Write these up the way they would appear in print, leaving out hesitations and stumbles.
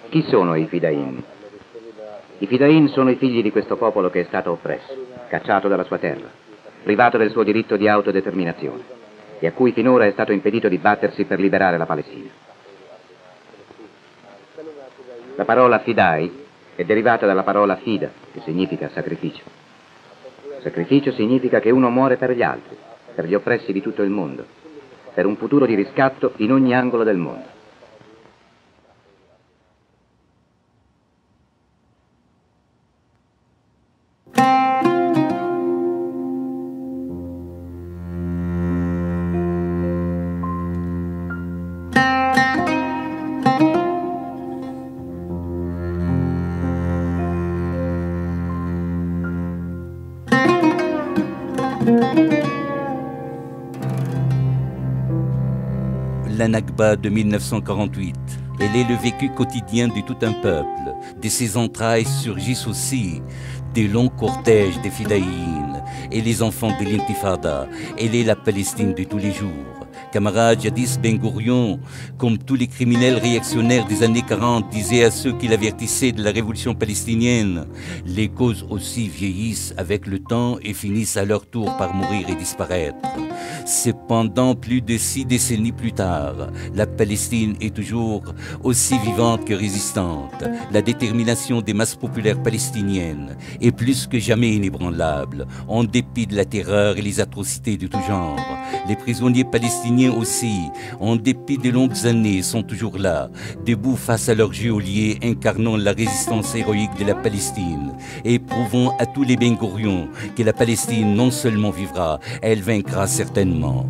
Chi sono i Fidain? I Fidain sono i figli di questo popolo che è stato oppresso, cacciato dalla sua terra, privato del suo diritto di autodeterminazione e a cui finora è stato impedito di battersi per liberare la Palestina. La parola Fidai è derivata dalla parola fida, che significa sacrificio. Sacrificio significa che uno muore per gli altri, per gli oppressi di tutto il mondo, per un futuro di riscatto in ogni angolo del mondo. La Nakba de 1948. Elle est le vécu quotidien de tout un peuple. De ses entrailles surgissent aussi des longs cortèges des Fidaïnes et les enfants de l'Intifada. Elle est la Palestine de tous les jours. Camarade Jadis Ben Gourion, comme tous les criminels réactionnaires des années 40, disait à ceux qui l'avertissaient de la révolution palestinienne, les causes aussi vieillissent avec le temps et finissent à leur tour par mourir et disparaître. Cependant, plus de 6 décennies plus tard, la Palestine est toujours aussi vivante que résistante. La détermination des masses populaires palestiniennes est plus que jamais inébranlable, en dépit de la terreur et les atrocités de tout genre. Les prisonniers palestiniens aussi, en dépit de longues années, sont toujours là, debout face à leurs geôliers, incarnant la résistance héroïque de la Palestine et prouvant à tous les Ben Gourion que la Palestine non seulement vivra, elle vaincra certainement.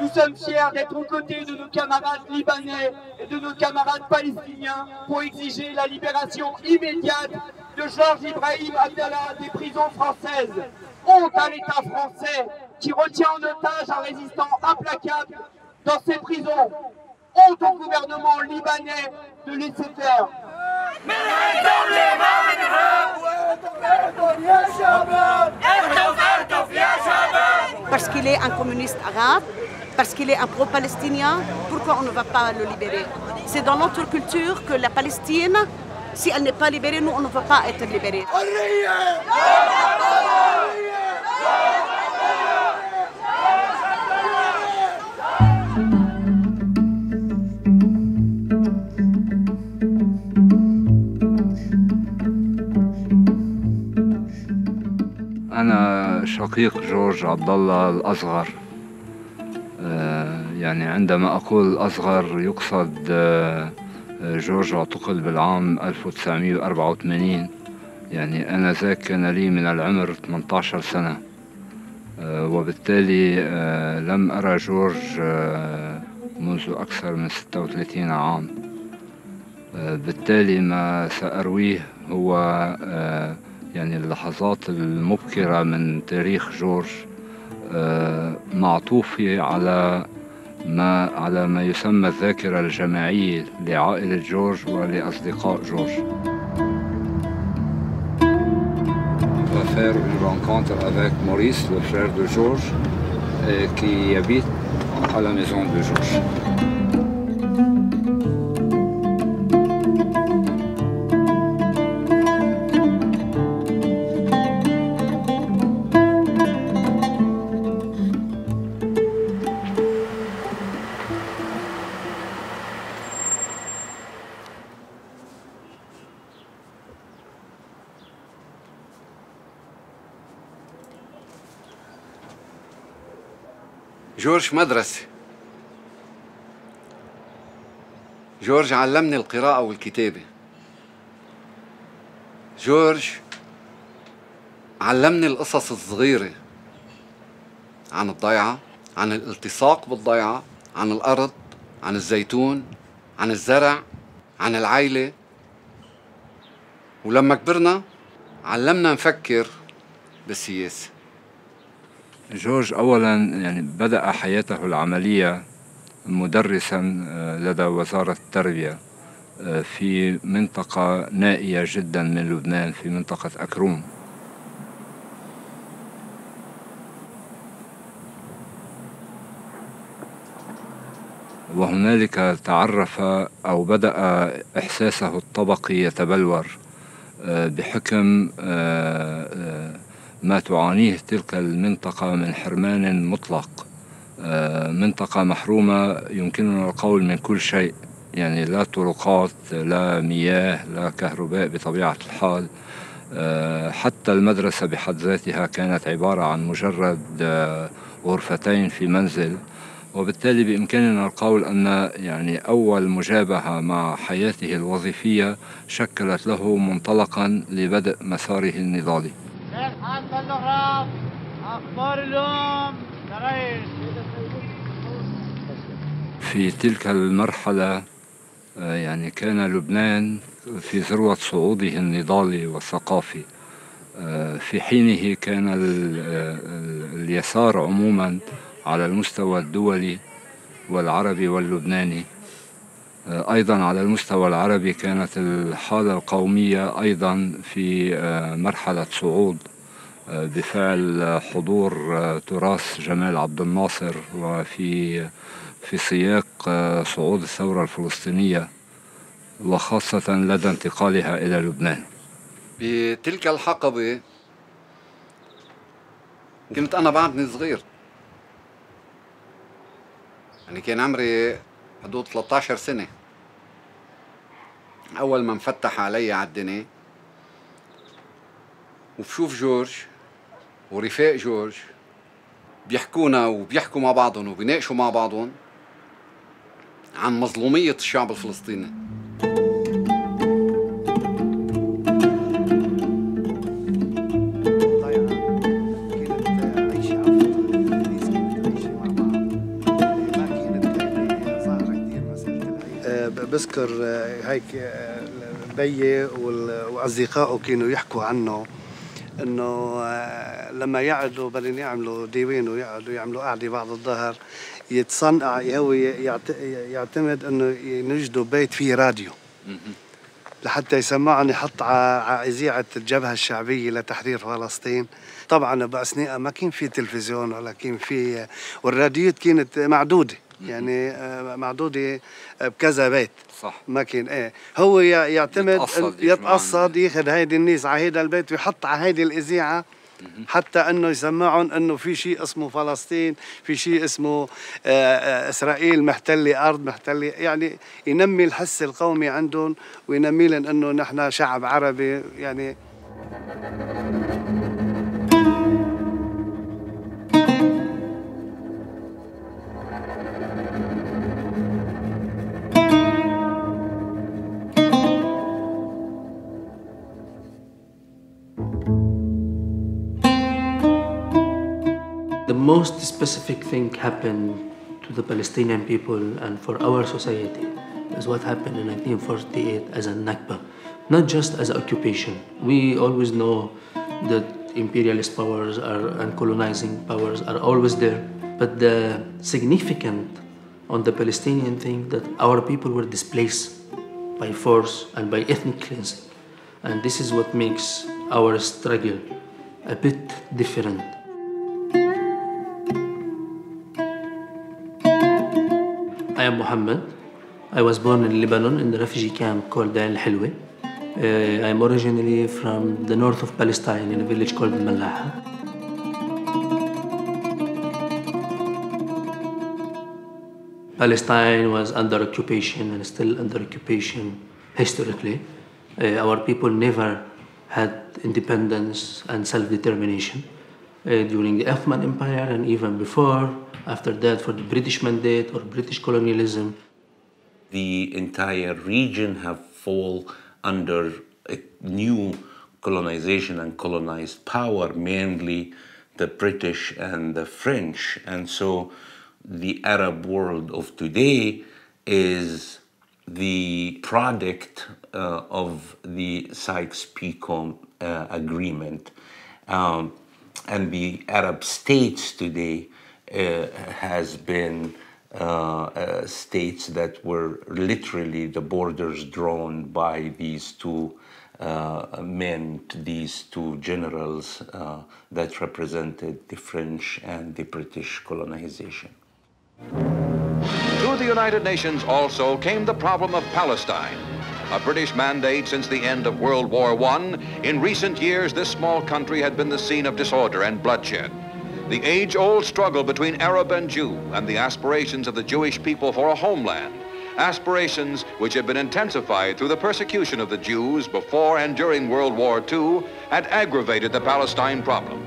Nous sommes fiers d'être aux côtés de nos camarades libanais et de nos camarades palestiniens pour exiger la libération immédiate de Georges Ibrahim Abdallah des prisons françaises. Honte à l'État français qui retient en otage un résistant implacable dans ces prisons. honte au gouvernement libanais de laisser faire. Parce qu'il est un communiste arabe, parce qu'il est un pro-palestinien, pourquoi on ne va pas le libérer? C'est dans notre culture que la Palestine, si elle n'est pas libérée, nous, on ne va pas être libérés. أنا شقيق جورج عبد الله الأصغر. يعني عندما أقول الأصغر يقصد جورج اعتقل بالعام 1984. يعني أنا ذاك كان لي من العمر 18 سنة، وبالتالي لم أرى جورج منذ أكثر من 36 عام. بالتالي ما سأرويه هو يعني اللحظات المبكرة من تاريخ جورج، معطوفة على ما يسمى الذاكرة الجماعية لعائلة جورج ولأصدقاء جورج. On va faire une rencontre avec Maurice, le frère de Georges, qui habite à la maison de Georges. جورج مدرسة. جورج علمني القراءة والكتابة. جورج علمني القصص الصغيرة عن الضيعة، عن الالتصاق بالضيعة، عن الأرض، عن الزيتون، عن الزرع، عن العائلة. ولما كبرنا علمنا نفكر بالسياسة. جورج أولاً يعني بدأ حياته العملية مدرساً لدى وزارة التربية في منطقة نائية جداً من لبنان، في منطقة أكروم. وهنالك تعرف أو بدأ إحساسه الطبقي يتبلور بحكم ما تعانيه تلك المنطقة من حرمان مطلق، منطقة محرومة يمكننا القول من كل شيء، يعني لا طرقات، لا مياه، لا كهرباء بطبيعة الحال. حتى المدرسة بحد ذاتها كانت عبارة عن مجرد غرفتين في منزل، وبالتالي بإمكاننا القول أن يعني أول مجابهة مع حياته الوظيفية شكلت له منطلقا لبدء مساره النضالي. أخبار اليوم في تلك المرحلة يعني كان لبنان في ذروة صعوده النضالي والثقافي. في حينه كان اليسار عموما على المستوى الدولي والعربي واللبناني، أيضا على المستوى العربي كانت الحالة القومية أيضا في مرحلة صعود بفعل حضور تراث جمال عبد الناصر، وفي سياق صعود الثورة الفلسطينية، وخاصة لدى انتقالها إلى لبنان. بتلك الحقبة كنت أنا بعدني صغير، يعني كان عمري حدود 13 سنة أول ما انفتح علي على الدنيا، وبشوف جورج ورفاق جورج بيحكونا وبيحكوا مع بعضهم وبيناقشوا مع بعضهم عن مظلومية الشعب الفلسطيني. بذكر هيك بيي واصدقائه كانوا يحكوا عنه إنه لما يقعدوا بدهم يعملوا ديوان ويقعدوا يعملوا قعدة بعد الظهر يتصنع هو يعتمد إنه ينجدوا بيت فيه راديو لحتى يسمعهم يحط على إذاعة الجبهة الشعبية لتحرير فلسطين. طبعا بأثناء ما كان في تلفزيون ولا كان في، والراديوات كانت معدودة يعني معدودة بكذا بيت. صح. ما كان هو يعتمد يتقصد ياخذ هيدي الناس على هيدا البيت ويحط على هيدي الإذاعة حتى انه يسمعهم انه في شيء اسمه فلسطين، في شيء اسمه اسرائيل محتله ارض محتله، يعني ينمي الحس القومي عندهم وينمي لهم انه نحن شعب عربي يعني. The most specific thing happened to the Palestinian people and for our society is what happened in 1948 as a Nakba, not just as occupation. We always know that imperialist powers and colonizing powers are always there, but the significant on the Palestinian thing that our people were displaced by force and by ethnic cleansing. And this is what makes our struggle a bit different. I am Mohammed. I was born in Lebanon in the refugee camp called Al Hilwe. I am originally from the north of Palestine in a village called Malaha. Palestine was under occupation and still under occupation historically. Our people never had independence and self-determination during the Ottoman Empire and even before. After that, for the British Mandate or British colonialism. The entire region have fallen under a new colonization and colonized power, mainly the British and the French. And so the Arab world of today is the product of the Sykes-Picot agreement. And the Arab states today has been states that were literally the borders drawn by these two men, these two generals that represented the French and the British colonization. To the United Nations also came the problem of Palestine, a British mandate since the end of World War I. In recent years, this small country had been the scene of disorder and bloodshed. The age-old struggle between Arab and Jew and the aspirations of the Jewish people for a homeland, aspirations which had been intensified through the persecution of the Jews before and during World War II, had aggravated the Palestine problem.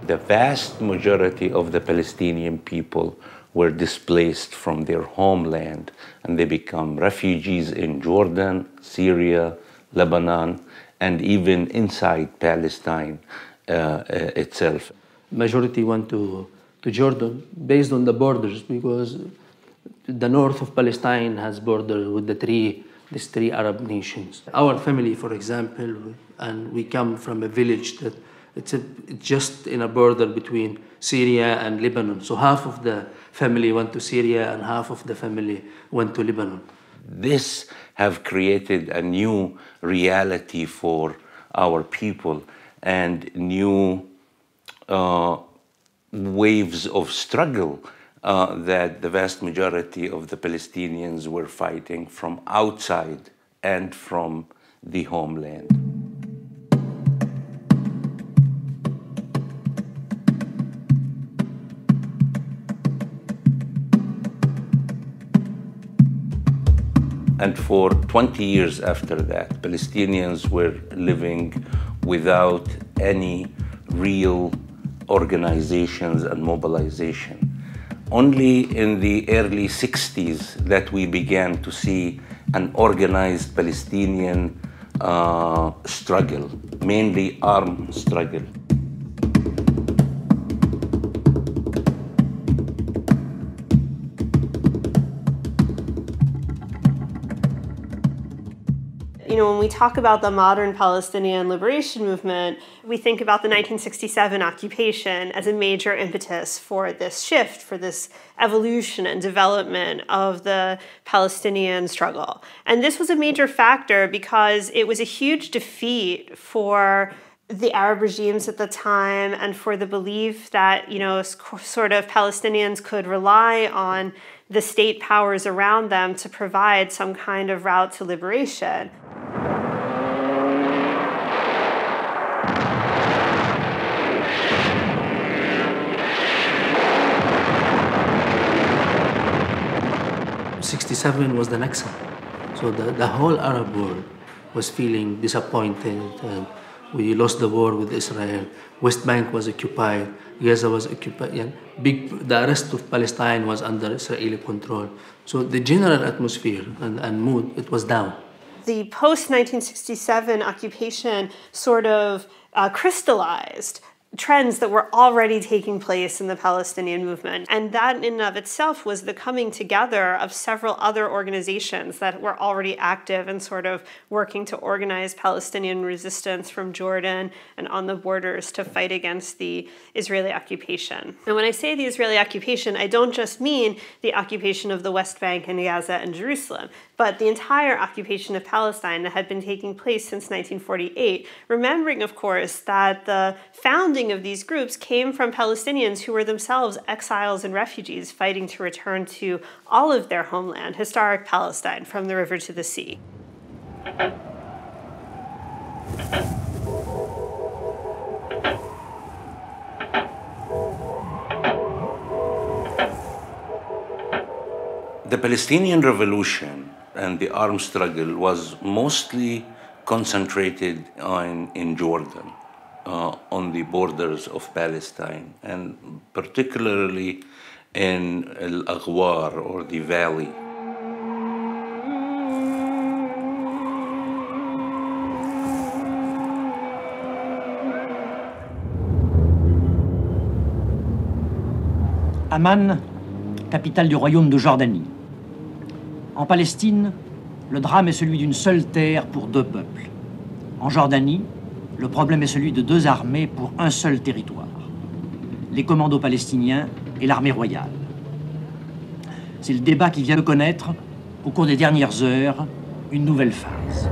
The vast majority of the Palestinian people were displaced from their homeland, and they become refugees in Jordan, Syria, Lebanon, and even inside Palestine itself. Majority went to Jordan based on the borders, because the north of Palestine has border with the three these three Arab nations. Our family, for example, and we come from a village that it's just in a border between Syria and Lebanon. So half of the family went to Syria and half of the family went to Lebanon. This have created a new reality for our people and new waves of struggle that the vast majority of the Palestinians were fighting from outside and from the homeland. And for 20 years after that, Palestinians were living without any real organizations and mobilization. Only in the early 60s that we began to see an organized Palestinian struggle, mainly armed struggle. You know, when we talk about the modern Palestinian liberation movement, we think about the 1967 occupation as a major impetus for this shift, for this evolution and development of the Palestinian struggle. And this was a major factor because it was a huge defeat for the Arab regimes at the time and for the belief that, you know, sort of Palestinians could rely on the state powers around them to provide some kind of route to liberation. '67 was the Nakba. So the whole Arab world was feeling disappointed. And we lost the war with Israel. West Bank was occupied. Gaza was occupied. Yeah, the rest of Palestine was under Israeli control. So the general atmosphere and mood, it was down. The post-1967 occupation sort of crystallized trends that were already taking place in the Palestinian movement. And that in and of itself was the coming together of several other organizations that were already active and sort of working to organize Palestinian resistance from Jordan and on the borders to fight against the Israeli occupation. And when I say the Israeli occupation, I don't just mean the occupation of the West Bank and Gaza and Jerusalem, but the entire occupation of Palestine that had been taking place since 1948, remembering, of course, that the founding of these groups came from Palestinians who were themselves exiles and refugees fighting to return to all of their homeland, historic Palestine, from the river to the sea. The Palestinian Revolution and the armed struggle was mostly concentrated in Jordan, on the borders of Palestine, and particularly in Al-Aghwar, or the valley. Amman, capitale du royaume de Jordanie. En Palestine, le drame est celui d'une seule terre pour deux peuples. En Jordanie, le problème est celui de deux armées pour un seul territoire. Les commandos palestiniens et l'armée royale. C'est le débat qui vient de connaître, au cours des dernières heures, une nouvelle phase.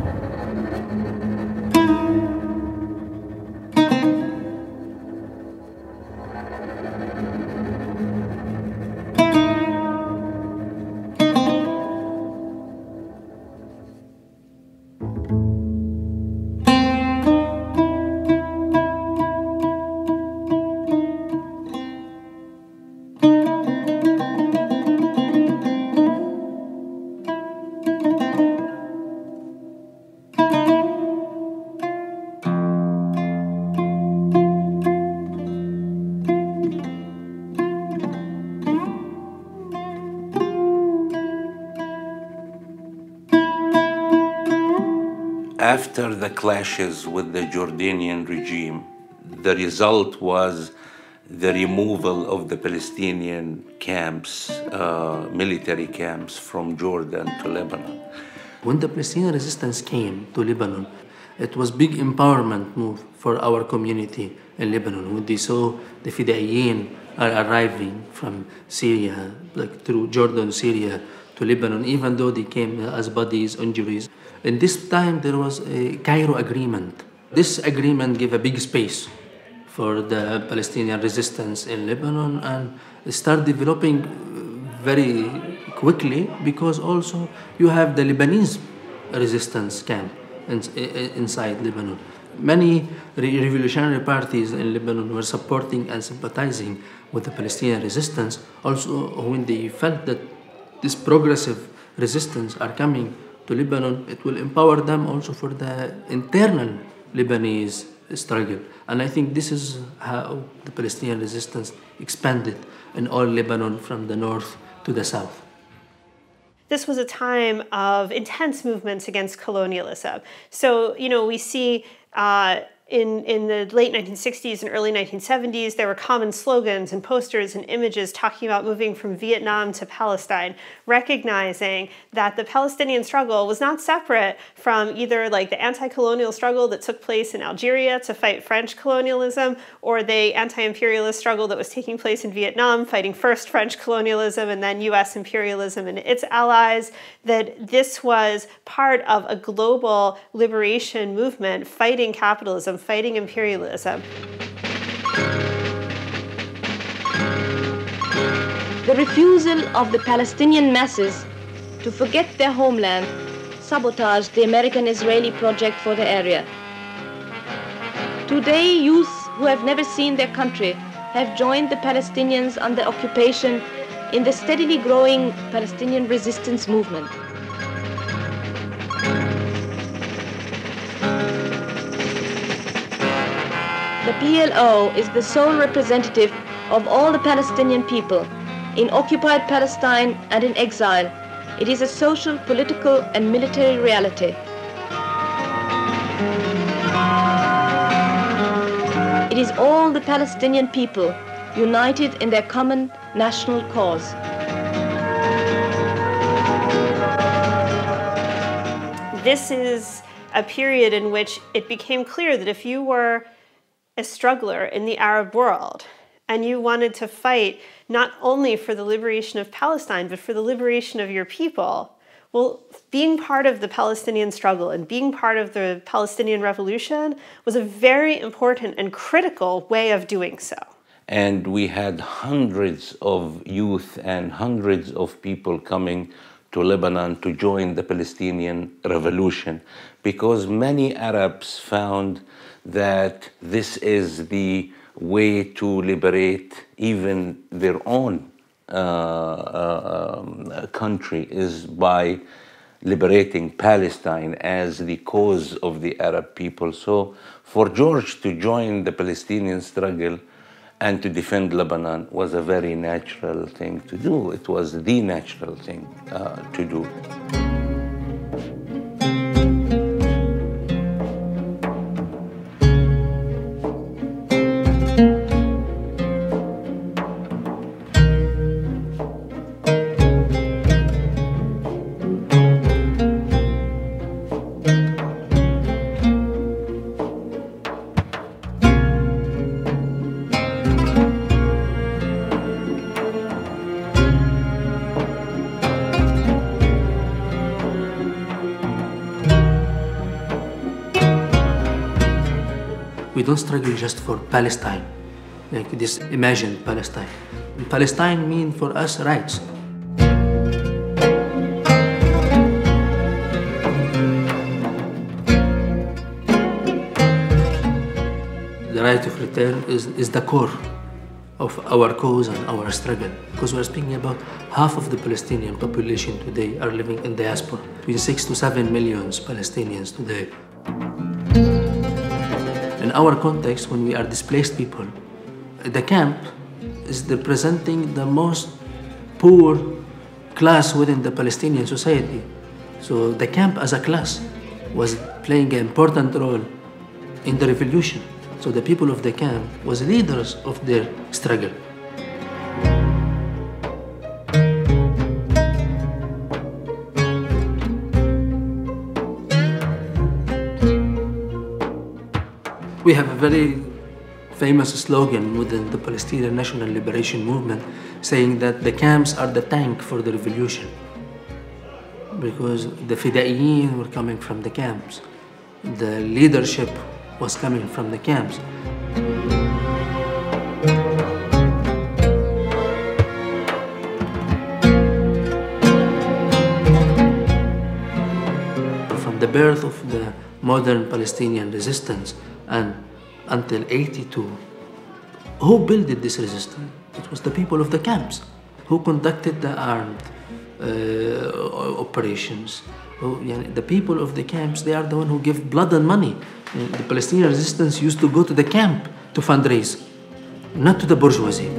After the clashes with the Jordanian regime, the result was the removal of the Palestinian camps, military camps from Jordan to Lebanon. When the Palestinian resistance came to Lebanon, it was big empowerment move for our community in Lebanon. When they saw the Fidaiyin are arriving from Syria, like through Jordan, Syria, to Lebanon, even though they came as bodies, injuries. In this time, there was a Cairo agreement. This agreement gave a big space for the Palestinian resistance in Lebanon and start developing very quickly, because also you have the Lebanese resistance camp inside Lebanon. Many revolutionary parties in Lebanon were supporting and sympathizing with the Palestinian resistance. Also, when they felt that this progressive resistance are coming to Lebanon, it will empower them also for the internal Lebanese struggle. And I think this is how the Palestinian resistance expanded in all Lebanon from the north to the south. This was a time of intense movements against colonialism. So, we see in the late 1960s and early 1970s, there were common slogans and posters and images talking about moving from Vietnam to Palestine, recognizing that the Palestinian struggle was not separate from either like the anti-colonial struggle that took place in Algeria to fight French colonialism, or the anti-imperialist struggle that was taking place in Vietnam, fighting first French colonialism and then US imperialism and its allies, that this was part of a global liberation movement fighting capitalism, fighting imperialism. The refusal of the Palestinian masses to forget their homeland sabotaged the American-Israeli project for the area. Today, youth who have never seen their country have joined the Palestinians under occupation in the steadily growing Palestinian resistance movement. The PLO is the sole representative of all the Palestinian people in occupied Palestine and in exile. It is a social, political, and military reality. It is all the Palestinian people united in their common national cause. This is a period in which it became clear that if you were a struggler in the Arab world and you wanted to fight not only for the liberation of Palestine, but for the liberation of your people, well, being part of the Palestinian struggle and being part of the Palestinian revolution was a very important and critical way of doing so. And we had hundreds of youth and hundreds of people coming to Lebanon to join the Palestinian revolution, because many Arabs found that this is the way to liberate even their own country, is by liberating Palestine as the cause of the Arab people. So for George to join the Palestinian struggle and to defend Lebanon was a very natural thing to do. It was the natural thing to do. We don't struggle just for Palestine, like this imagined Palestine. Palestine means for us rights. The right of return is the core of our cause and our struggle, because we're speaking about half of the Palestinian population today are living in diaspora, between 6 to 7 million Palestinians today. In our context, when we are displaced people, the camp is representing the most poor class within the Palestinian society. So the camp as a class was playing an important role in the revolution. So the people of the camp was leaders of their struggle. We have a very famous slogan within the Palestinian National Liberation Movement saying that the camps are the tank for the revolution, because the Fidaiyin were coming from the camps. The leadership was coming from the camps. From the birth of the modern Palestinian resistance and until 82, who built this resistance? It was the people of the camps who conducted the armed operations. The people of the camps, they are the one who give blood and money. The Palestinian resistance used to go to the camp to fundraise, not to the bourgeoisie.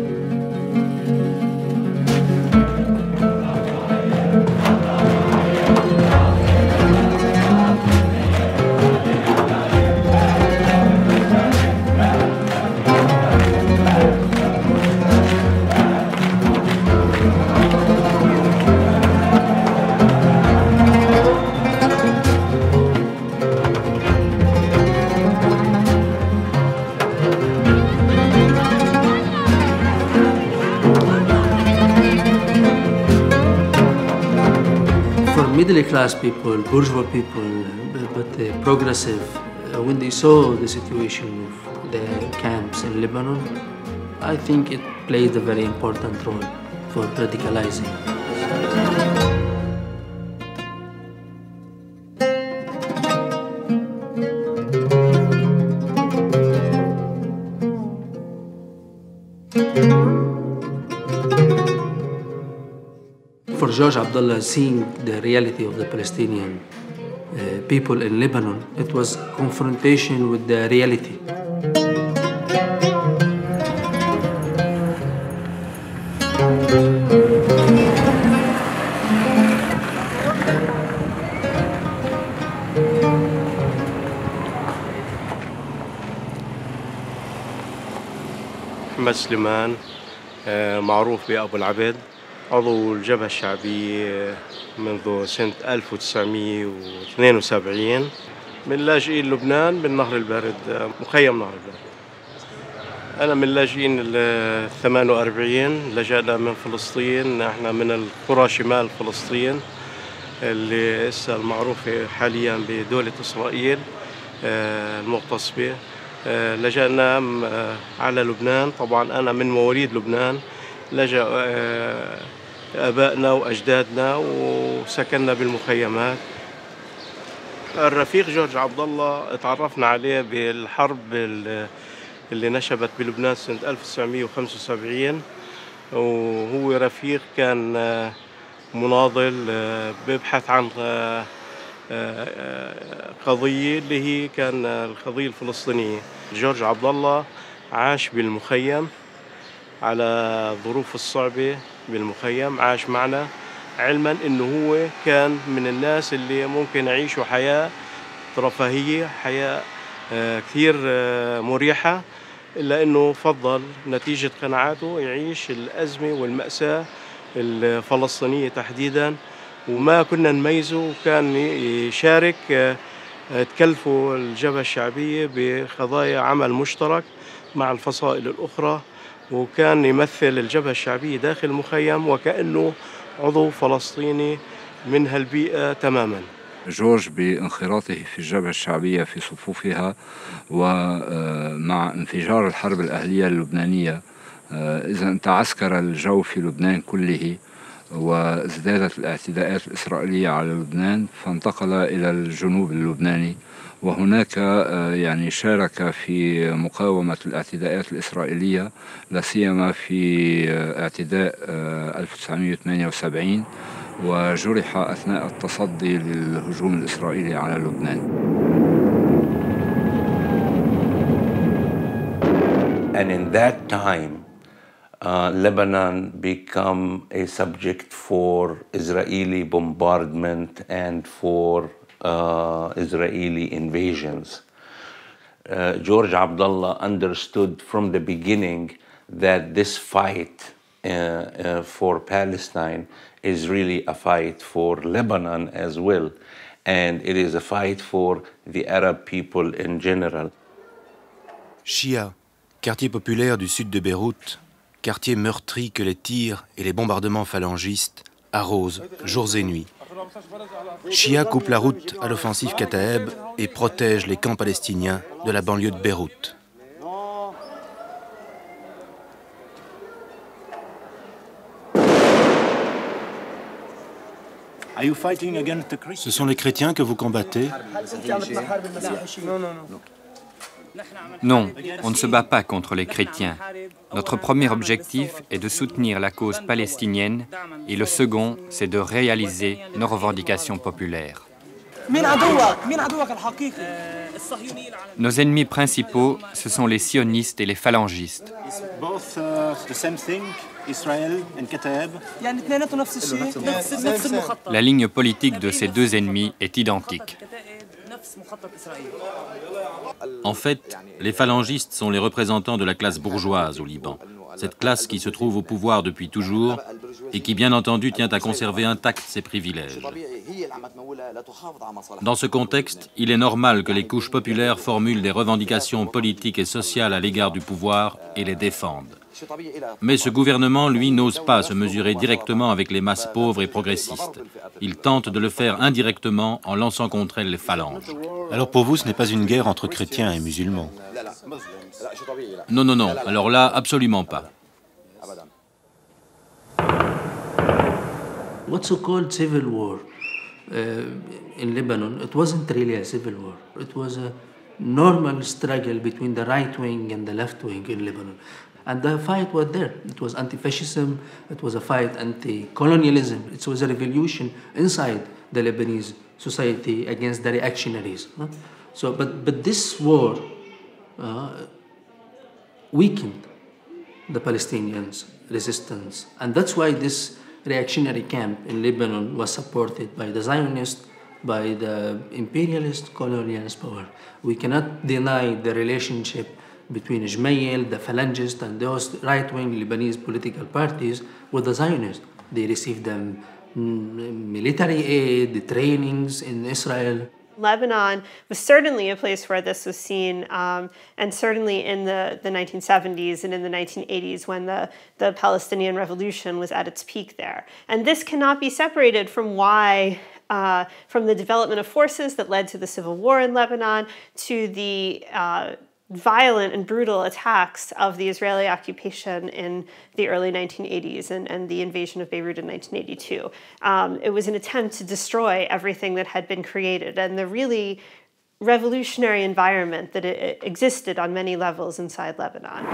Middle-class people, bourgeois people, but the progressive, when they saw the situation of the camps in Lebanon, I think it played a very important role for radicalizing. For George Abdullah, seeing the reality of the Palestinian people in Lebanon, it was confrontation with the reality. محمد سليمان معروف بأبو العبد، عضو الجبهة الشعبية منذ سنة 1972 من لاجئين لبنان من نهر البارد، مخيم نهر البارد. أنا من لاجئين ال 48 لجأنا من فلسطين، احنا من القرى شمال فلسطين اللي هسه المعروفة حاليا بدولة إسرائيل المغتصبة. لجأنا على لبنان، طبعا أنا من مواليد لبنان، لجأ آبائنا وأجدادنا وسكننا بالمخيمات. الرفيق جورج عبد الله تعرفنا عليه بالحرب اللي نشبت بلبنان سنة 1975، وهو رفيق كان مناضل بيبحث عن قضية اللي هي كان القضية الفلسطينية. جورج عبد الله عاش بالمخيم على الظروف الصعبة بالمخيم، عاش معنا علما انه هو كان من الناس اللي ممكن يعيشوا حياة رفاهية، حياة كثير مريحة، إلا أنه فضل نتيجة قناعاته يعيش الأزمة والمأساة الفلسطينية تحديداً، وما كنا نميزه، وكان يشارك تكلفوا الجبهة الشعبية بقضايا عمل مشترك مع الفصائل الأخرى، وكان يمثل الجبهة الشعبية داخل المخيم وكأنه عضو فلسطيني من هالبيئة تماماً. جورج بانخراطه في الجبهة الشعبية في صفوفها ومع انفجار الحرب الأهلية اللبنانية، إذا تعسكر الجو في لبنان كله وازدادت الاعتداءات الإسرائيلية على لبنان، فانتقل إلى الجنوب اللبناني، وهناك يعني شارك في مقاومة الاعتداءات الإسرائيلية، لا سيما في اعتداء 1978، وجرح أثناء التصدي للهجوم الإسرائيلي على لبنان. And in that time, Lebanon became a subject for Israeli bombardment and for Israeli invasions. George Abdullah understood from the beginning that this fight for Palestine is really a fight for Lebanon as well, and it is a fight for the Arab people in general. Shia, quartier populaire du sud de Beyrouth, quartier meurtri que les tirs et les bombardements phalangistes arrosent jours et nuits. Shia coupe la route à l'offensive Kataeb et protège les camps palestiniens de la banlieue de Beyrouth. Ce sont les chrétiens que vous combattez? Non, on ne se bat pas contre les chrétiens. Notre premier objectif est de soutenir la cause palestinienne et le second, c'est de réaliser nos revendications populaires. Nos ennemis principaux, ce sont les sionistes et les phalangistes. La ligne politique de ces deux ennemis est identique. En fait, les phalangistes sont les représentants de la classe bourgeoise au Liban. Cette classe qui se trouve au pouvoir depuis toujours et qui, bien entendu, tient à conserver intacts ses privilèges. Dans ce contexte, il est normal que les couches populaires formulent des revendications politiques et sociales à l'égard du pouvoir et les défendent. Mais ce gouvernement, lui, n'ose pas se mesurer directement avec les masses pauvres et progressistes. Il tente de le faire indirectement en lançant contre elles les phalanges. Alors pour vous, ce n'est pas une guerre entre chrétiens et musulmans? Non, non, non. Alors là, absolument pas. What's so-called civil war in Lebanon, it wasn't really a civil war. It was a normal struggle between the right wing and the left wing in Lebanon. And the fight was there. It was anti-fascism, it was a fight anti-colonialism, it was a revolution inside the Lebanese society against the reactionaries. So, but this war weakened the Palestinians' resistance. And that's why this reactionary camp in Lebanon was supported by the Zionists, by the imperialist, colonialist power. We cannot deny the relationship between Ismail, the Phalangists, and those right-wing Lebanese political parties with the Zionists. They received them military aid, the trainings in Israel. Lebanon was certainly a place where this was seen, and certainly in the 1970s and in the 1980s when the Palestinian Revolution was at its peak there. And this cannot be separated from from the development of forces that led to the civil war in Lebanon, to the violent and brutal attacks of the Israeli occupation in the early 1980s and the invasion of Beirut in 1982. It was an attempt to destroy everything that had been created and the really revolutionary environment that existed on many levels inside Lebanon.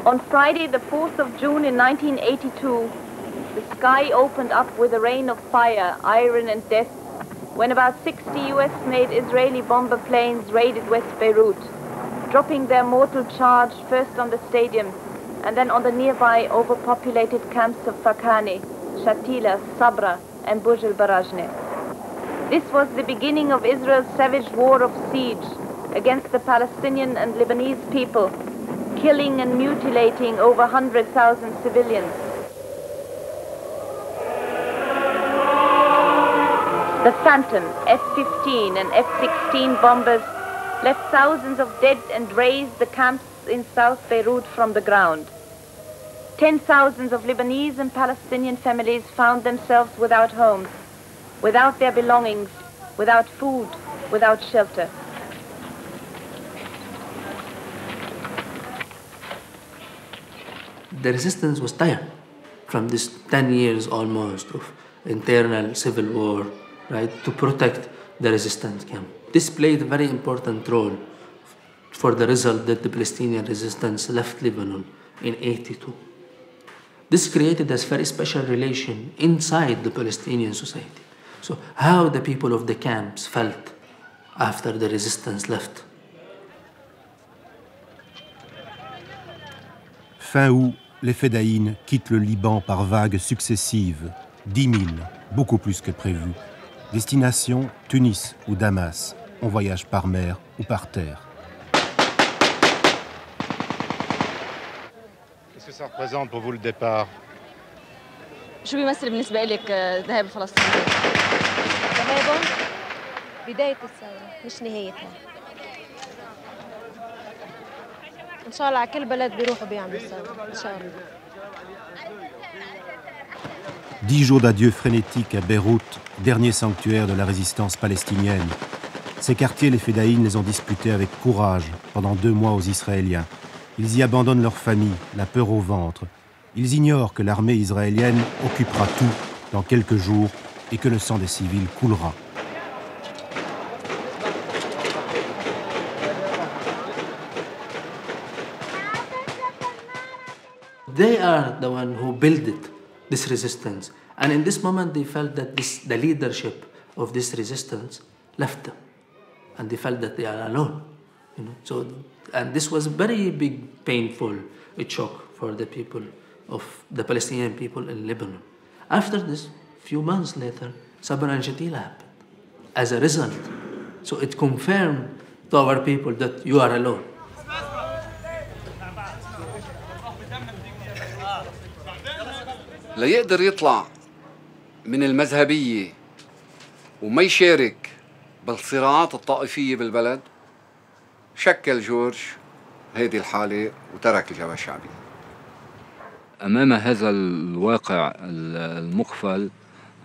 On Friday, the 4th of June in 1982, the sky opened up with a rain of fire, iron and death when about 60 US-made Israeli bomber planes raided West Beirut, dropping their mortal charge first on the stadium and then on the nearby overpopulated camps of Fakani, Shatila, Sabra and Burj al-Barajne. This was the beginning of Israel's savage war of siege against the Palestinian and Lebanese people, killing and mutilating over 100,000 civilians. The Phantom, F-15 and F-16 bombers left thousands of dead and razed the camps in South Beirut from the ground. 10,000s of Lebanese and Palestinian families found themselves without homes, without their belongings, without food, without shelter. The resistance was tired from this 10 years almost of internal civil war, right, to protect the resistance camp. This played a very important role for the result that the Palestinian resistance left Lebanon in 1982. This created a very special relation inside the Palestinian society. So how the people of the camps felt after the resistance left. Fin août, les Fedayines quittent le Liban par vagues successives, 10 000, beaucoup plus que prévu. Destination Tunis ou Damas. On voyage par mer ou par terre. ça représente pour vous le départ? شو بيمثل بالنسبة لك ذهاب الفلسطينيين؟ ذهابهم بداية الثورة مش نهايتها. إن شاء الله على كل بلد بيروحوا بيعملوا الثورة إن شاء الله. 10 jours d'adieu frénétique à Beyrouth, dernier sanctuaire de la résistance palestinienne. Ces quartiers, les Fédaïnes les ont disputés avec courage pendant 2 mois aux Israéliens. Ils y abandonnent leur famille, la peur au ventre. Ils ignorent que l'armée israélienne occupera tout dans quelques jours et que le sang des civils coulera. They are the one who built it, this resistance. And in this moment, they felt that the leadership of this resistance left them. And they felt that they are alone. So, and this was a very big, painful shock for the people of the Palestinian people in Lebanon. After this, few months later, Sabra and Shatila happened. As a result, so it confirmed to our people that you are alone. ليقدر يطلع من المذهبية وما يشارك بالصراعات الطائفية بالبلد، شكل جورج هذه الحالة وترك الجبهة الشعبية. أمام هذا الواقع المقفل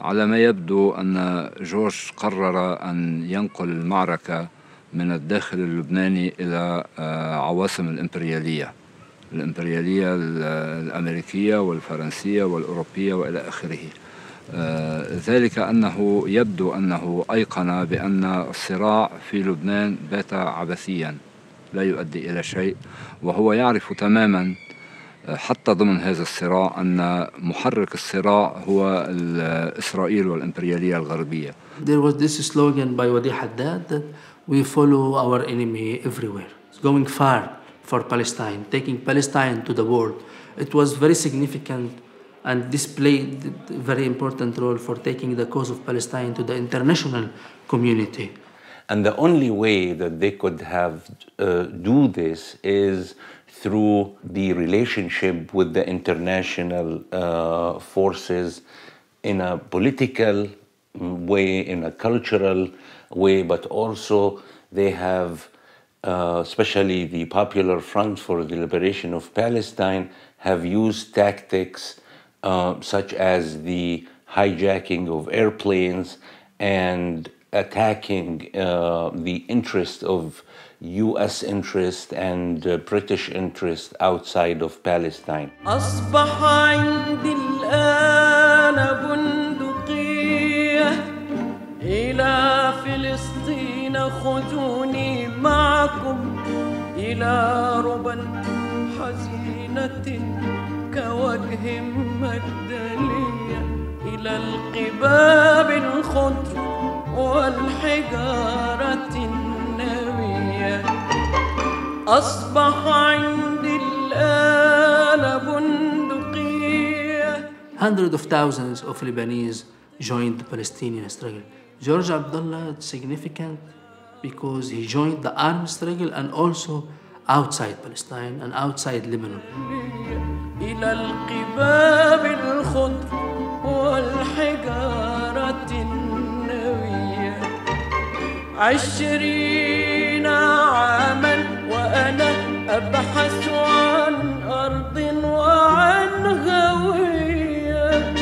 على ما يبدو أن جورج قرر أن ينقل المعركة من الداخل اللبناني إلى عواصم الإمبريالية الأمريكية والفرنسية والأوروبية وإلى آخره. ذلك أنه يبدو أنه أيقن بأن الصراع في لبنان بات عبثيا لا يؤدي إلى شيء، وهو يعرف تماما حتى ضمن هذا الصراع أن محرك الصراع هو إسرائيل والإمبريالية الغربية. There was this slogan by Wadi Haddad that we follow our enemy everywhere. It's going far for Palestine, taking Palestine to the world. It was very significant and this played a very important role for taking the cause of Palestine to the international community. And the only way that they could have do this is through the relationship with the international forces in a political way, in a cultural way, but also they have, especially the Popular Front for the Liberation of Palestine, have used tactics such as the hijacking of airplanes and attacking the interest of U.S. interest and British interest outside of Palestine. أصبح عندي الآن بندقية إلى فلسطين خذوني معكم إلى ربى حزينة كوجه مجدلية إلى القباب الخضر والحجارة النوية أصبح عندي الآن بندقية. Hundreds of thousands of Lebanese joined the Palestinian struggle. George Abdullah is significant because he joined the armed struggle and also outside Palestine and outside Lebanon. إلى القباب الخضر والحجارة النوية 20 عاما وأنا أبحث عن أرض وعن هوية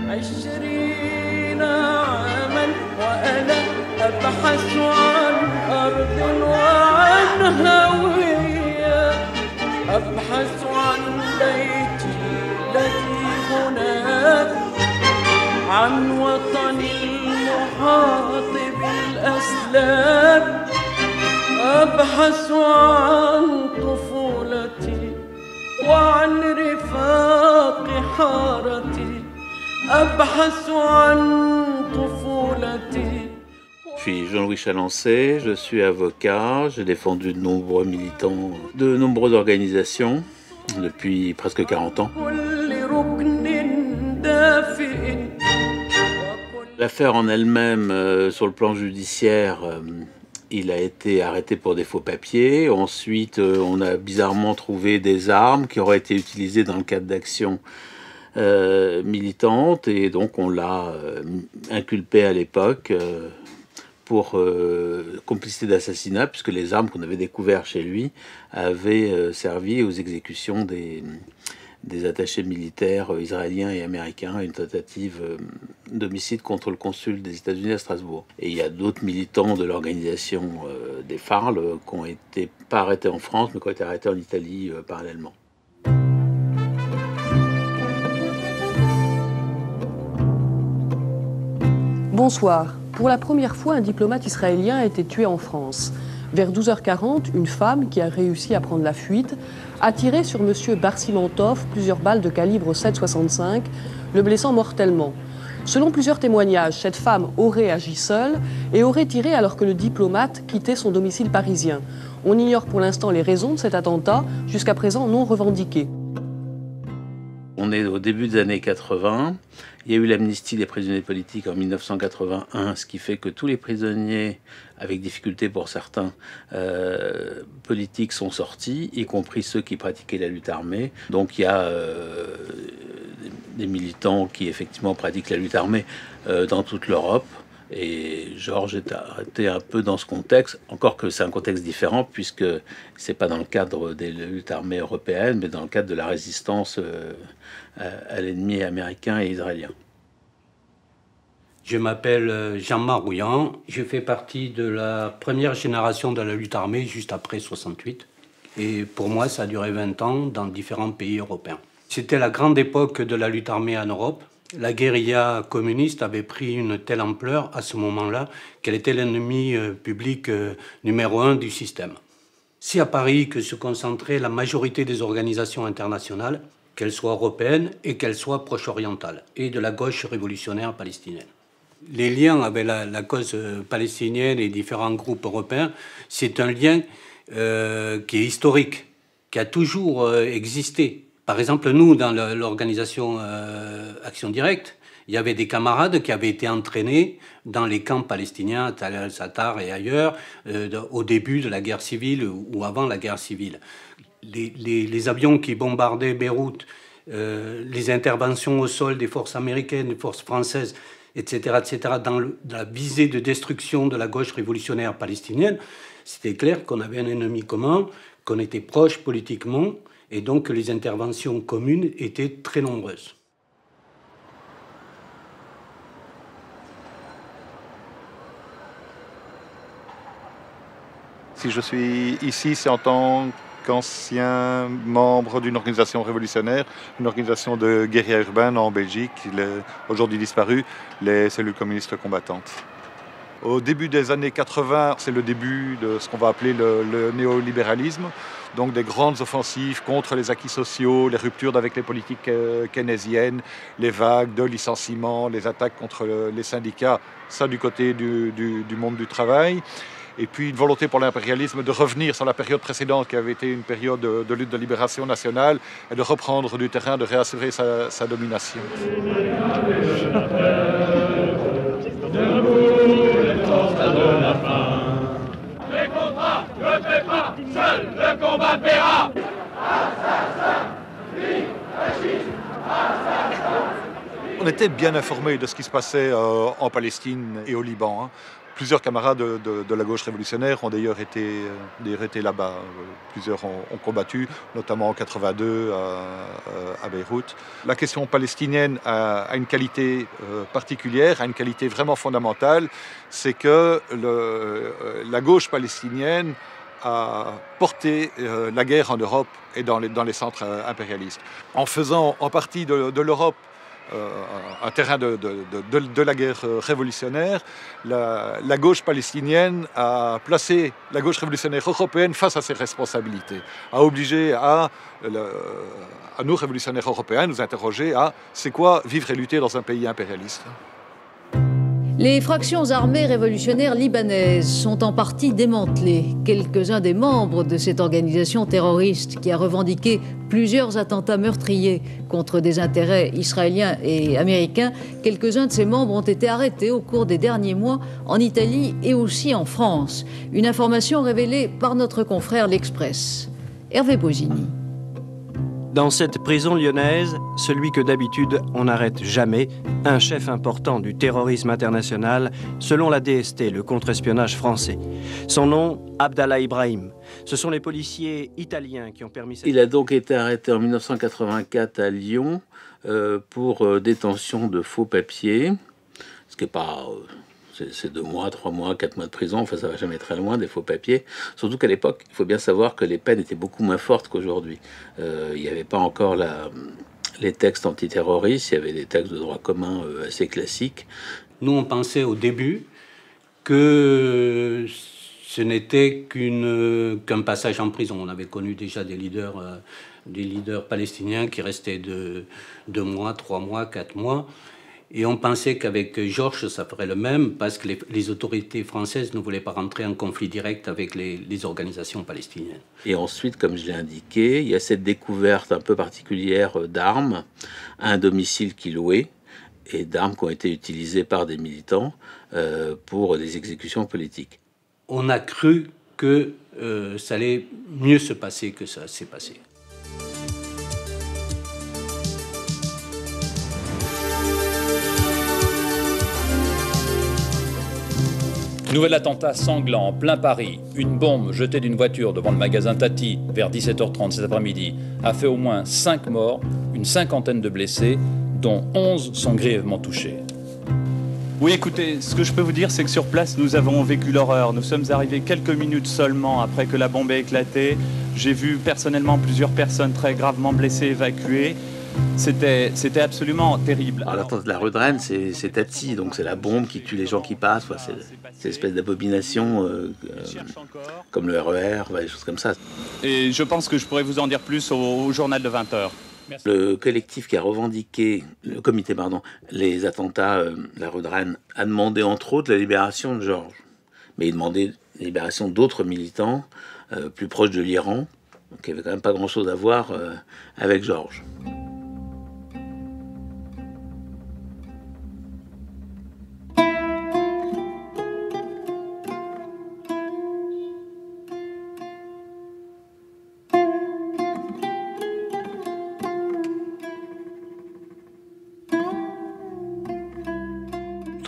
20 عاما وأنا أبحث عن أرض وعن هوية أبحث عن بيتي الذي هناك عن وطني المحاط بالأسلاك أبحث عن طفولتي وعن رفاق حارتي أبحث عن طفولتي. Je suis Jean-Louis Chalancé, je suis avocat, j'ai défendu de nombreux militants, de nombreuses organisations depuis presque 40 ans. L'affaire en elle-même, sur le plan judiciaire, Il a été arrêté pour des faux papiers. Ensuite, on a bizarrement trouvé des armes qui auraient été utilisées dans le cadre d'actions militantes. Et donc, on l'a inculpé à l'époque pour complicité d'assassinat, puisque les armes qu'on avait découvertes chez lui avaient servi aux exécutions des attachés militaires israéliens et américains à une tentative d'homicide contre le consul des États-Unis à Strasbourg. Et il y a d'autres militants de l'organisation des FARL qui ont été pas arrêtés en France, mais qui ont été arrêtés en Italie parallèlement. Bonsoir. Pour la première fois, un diplomate israélien a été tué en France. Vers 12h40, une femme qui a réussi à prendre la fuite a tiré sur M. Barsimantov plusieurs balles de calibre 7,65, le blessant mortellement. Selon plusieurs témoignages, cette femme aurait agi seule et aurait tiré alors que le diplomate quittait son domicile parisien. On ignore pour l'instant les raisons de cet attentat, jusqu'à présent non revendiqué. On est au début des années 80. Il y a eu l'amnistie des prisonniers politiques en 1981, ce qui fait que tous les prisonniers, avec difficulté pour certains, politiques sont sortis, y compris ceux qui pratiquaient la lutte armée. Donc il y a des militants qui effectivement pratiquent la lutte armée dans toute l'Europe. Et Georges est arrêté un peu dans ce contexte, encore que c'est un contexte différent, puisque c'est pas dans le cadre des luttes armées européennes, mais dans le cadre de la résistance à l'ennemi américain et israélien. Je m'appelle Jean Marouillan, je fais partie de la première génération de la lutte armée, juste après 68. Et pour moi, ça a duré 20 ans dans différents pays européens. C'était la grande époque de la lutte armée en Europe. La guérilla communiste avait pris une telle ampleur à ce moment-là qu'elle était l'ennemi public numéro 1 du système. C'est à Paris que se concentrait la majorité des organisations internationales, qu'elles soient européennes et qu'elles soient proche-orientales, et de la gauche révolutionnaire palestinienne. Les liens avec la cause palestinienne et différents groupes européens, c'est un lien qui est historique, qui a toujours existé. Par exemple, nous, dans l'organisation Action Directe, il y avait des camarades qui avaient été entraînés dans les camps palestiniens, à Tal al-Sattar et ailleurs, au début de la guerre civile ou avant la guerre civile. Les avions qui bombardaient Beyrouth, les interventions au sol des forces américaines, des forces françaises, etc., dans la visée de destruction de la gauche révolutionnaire palestinienne, c'était clair qu'on avait un ennemi commun, qu'on était proches politiquement, et donc les interventions communes étaient très nombreuses. Si je suis ici, c'est en tant qu'ancien membre d'une organisation révolutionnaire, une organisation de guérilla urbaine en Belgique, aujourd'hui disparue, les cellules communistes combattantes. Au début des années 80, c'est le début de ce qu'on va appeler le néolibéralisme, donc des grandes offensives contre les acquis sociaux, les ruptures avec les politiques keynésiennes, les vagues de licenciements, les attaques contre les syndicats, ça du côté du monde du travail. Et puis une volonté pour l'impérialisme de revenir sur la période précédente qui avait été une période de lutte de libération nationale et de reprendre du terrain, de réassurer sa domination. Les contrats ne paient pas, seul le combat paiera. On était bien informés de ce qui se passait en Palestine et au Liban. Plusieurs camarades de la gauche révolutionnaire ont d'ailleurs été là-bas. Plusieurs ont combattu, notamment en 82 à Beyrouth. La question palestinienne a une qualité particulière, a une qualité vraiment fondamentale, c'est que la gauche palestinienne a porté la guerre en Europe et dans les centres impérialistes. En faisant en partie de l'Europe un terrain de la guerre révolutionnaire, la gauche palestinienne a placé la gauche révolutionnaire européenne face à ses responsabilités, a obligé à nous, révolutionnaires européens, nous interroger à c'est quoi vivre et lutter dans un pays impérialiste. Les fractions armées révolutionnaires libanaises sont en partie démantelées. Quelques-uns des membres de cette organisation terroriste qui a revendiqué plusieurs attentats meurtriers contre des intérêts israéliens et américains, quelques-uns de ces membres ont été arrêtés au cours des derniers mois en Italie et aussi en France. Une information révélée par notre confrère L'Express. Hervé Bosini. Dans cette prison lyonnaise, celui que d'habitude on n'arrête jamais, un chef important du terrorisme international, selon la DST, le contre-espionnage français. Son nom, Abdallah Ibrahim. Ce sont les policiers italiens qui ont permis cette... Il a donc été arrêté en 1984 à Lyon pour détention de faux papiers, ce qui n'est pas... C'est 2 mois, 3 mois, 4 mois de prison, enfin ça va jamais très loin, des faux papiers. Surtout qu'à l'époque, il faut bien savoir que les peines étaient beaucoup moins fortes qu'aujourd'hui. Il n'y avait pas encore les textes antiterroristes, il y avait des textes de droit commun assez classiques. Nous, on pensait au début que ce n'était qu'un passage en prison. On avait connu déjà des leaders palestiniens qui restaient de 2 mois, 3 mois, 4 mois. Et on pensait qu'avec Georges, ça ferait le même, parce que les autorités françaises ne voulaient pas rentrer en conflit direct avec les organisations palestiniennes. Et ensuite, comme je l'ai indiqué, il y a cette découverte un peu particulière d'armes à un domicile qu'il louait, et d'armes qui ont été utilisées par des militants pour des exécutions politiques. On a cru que ça allait mieux se passer que ça s'est passé. Nouvel attentat sanglant en plein Paris. Une bombe jetée d'une voiture devant le magasin Tati vers 17h30 cet après-midi a fait au moins 5 morts, une 50aine de blessés, dont 11 sont grièvement touchés. Oui, écoutez, ce que je peux vous dire, c'est que sur place, nous avons vécu l'horreur. Nous sommes arrivés quelques minutes seulement après que la bombe ait éclaté. J'ai vu personnellement plusieurs personnes très gravement blessées évacuées. C'était absolument terrible. Alors, l'attentat de la rue de Rennes, c'est Tati, donc c'est la bombe qui tue les gens qui passent. C'est une espèce d'abomination comme le RER, des choses comme ça. Et je pense que je pourrais vous en dire plus au journal de 20h. Merci. Le collectif qui a revendiqué, le comité, les attentats de la rue de Rennes, a demandé entre autres la libération de Georges. Mais il demandait la libération d'autres militants plus proches de l'Iran, qui n'avaient quand même pas grand-chose à voir avec Georges.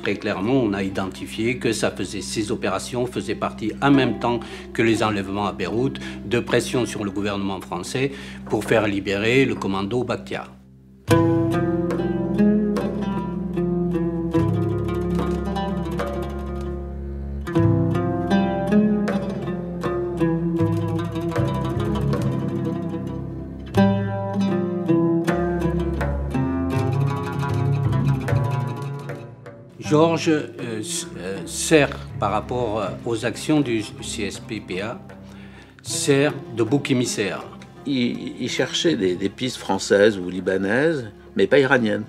Très clairement, on a identifié que ces opérations faisaient partie en même temps que les enlèvements à Beyrouth de pression sur le gouvernement français pour faire libérer le commando Bakhtiar. Georges sert, par rapport aux actions du CSPPA, sert de bouc émissaire. Il cherchait des pistes françaises ou libanaises, mais pas iraniennes.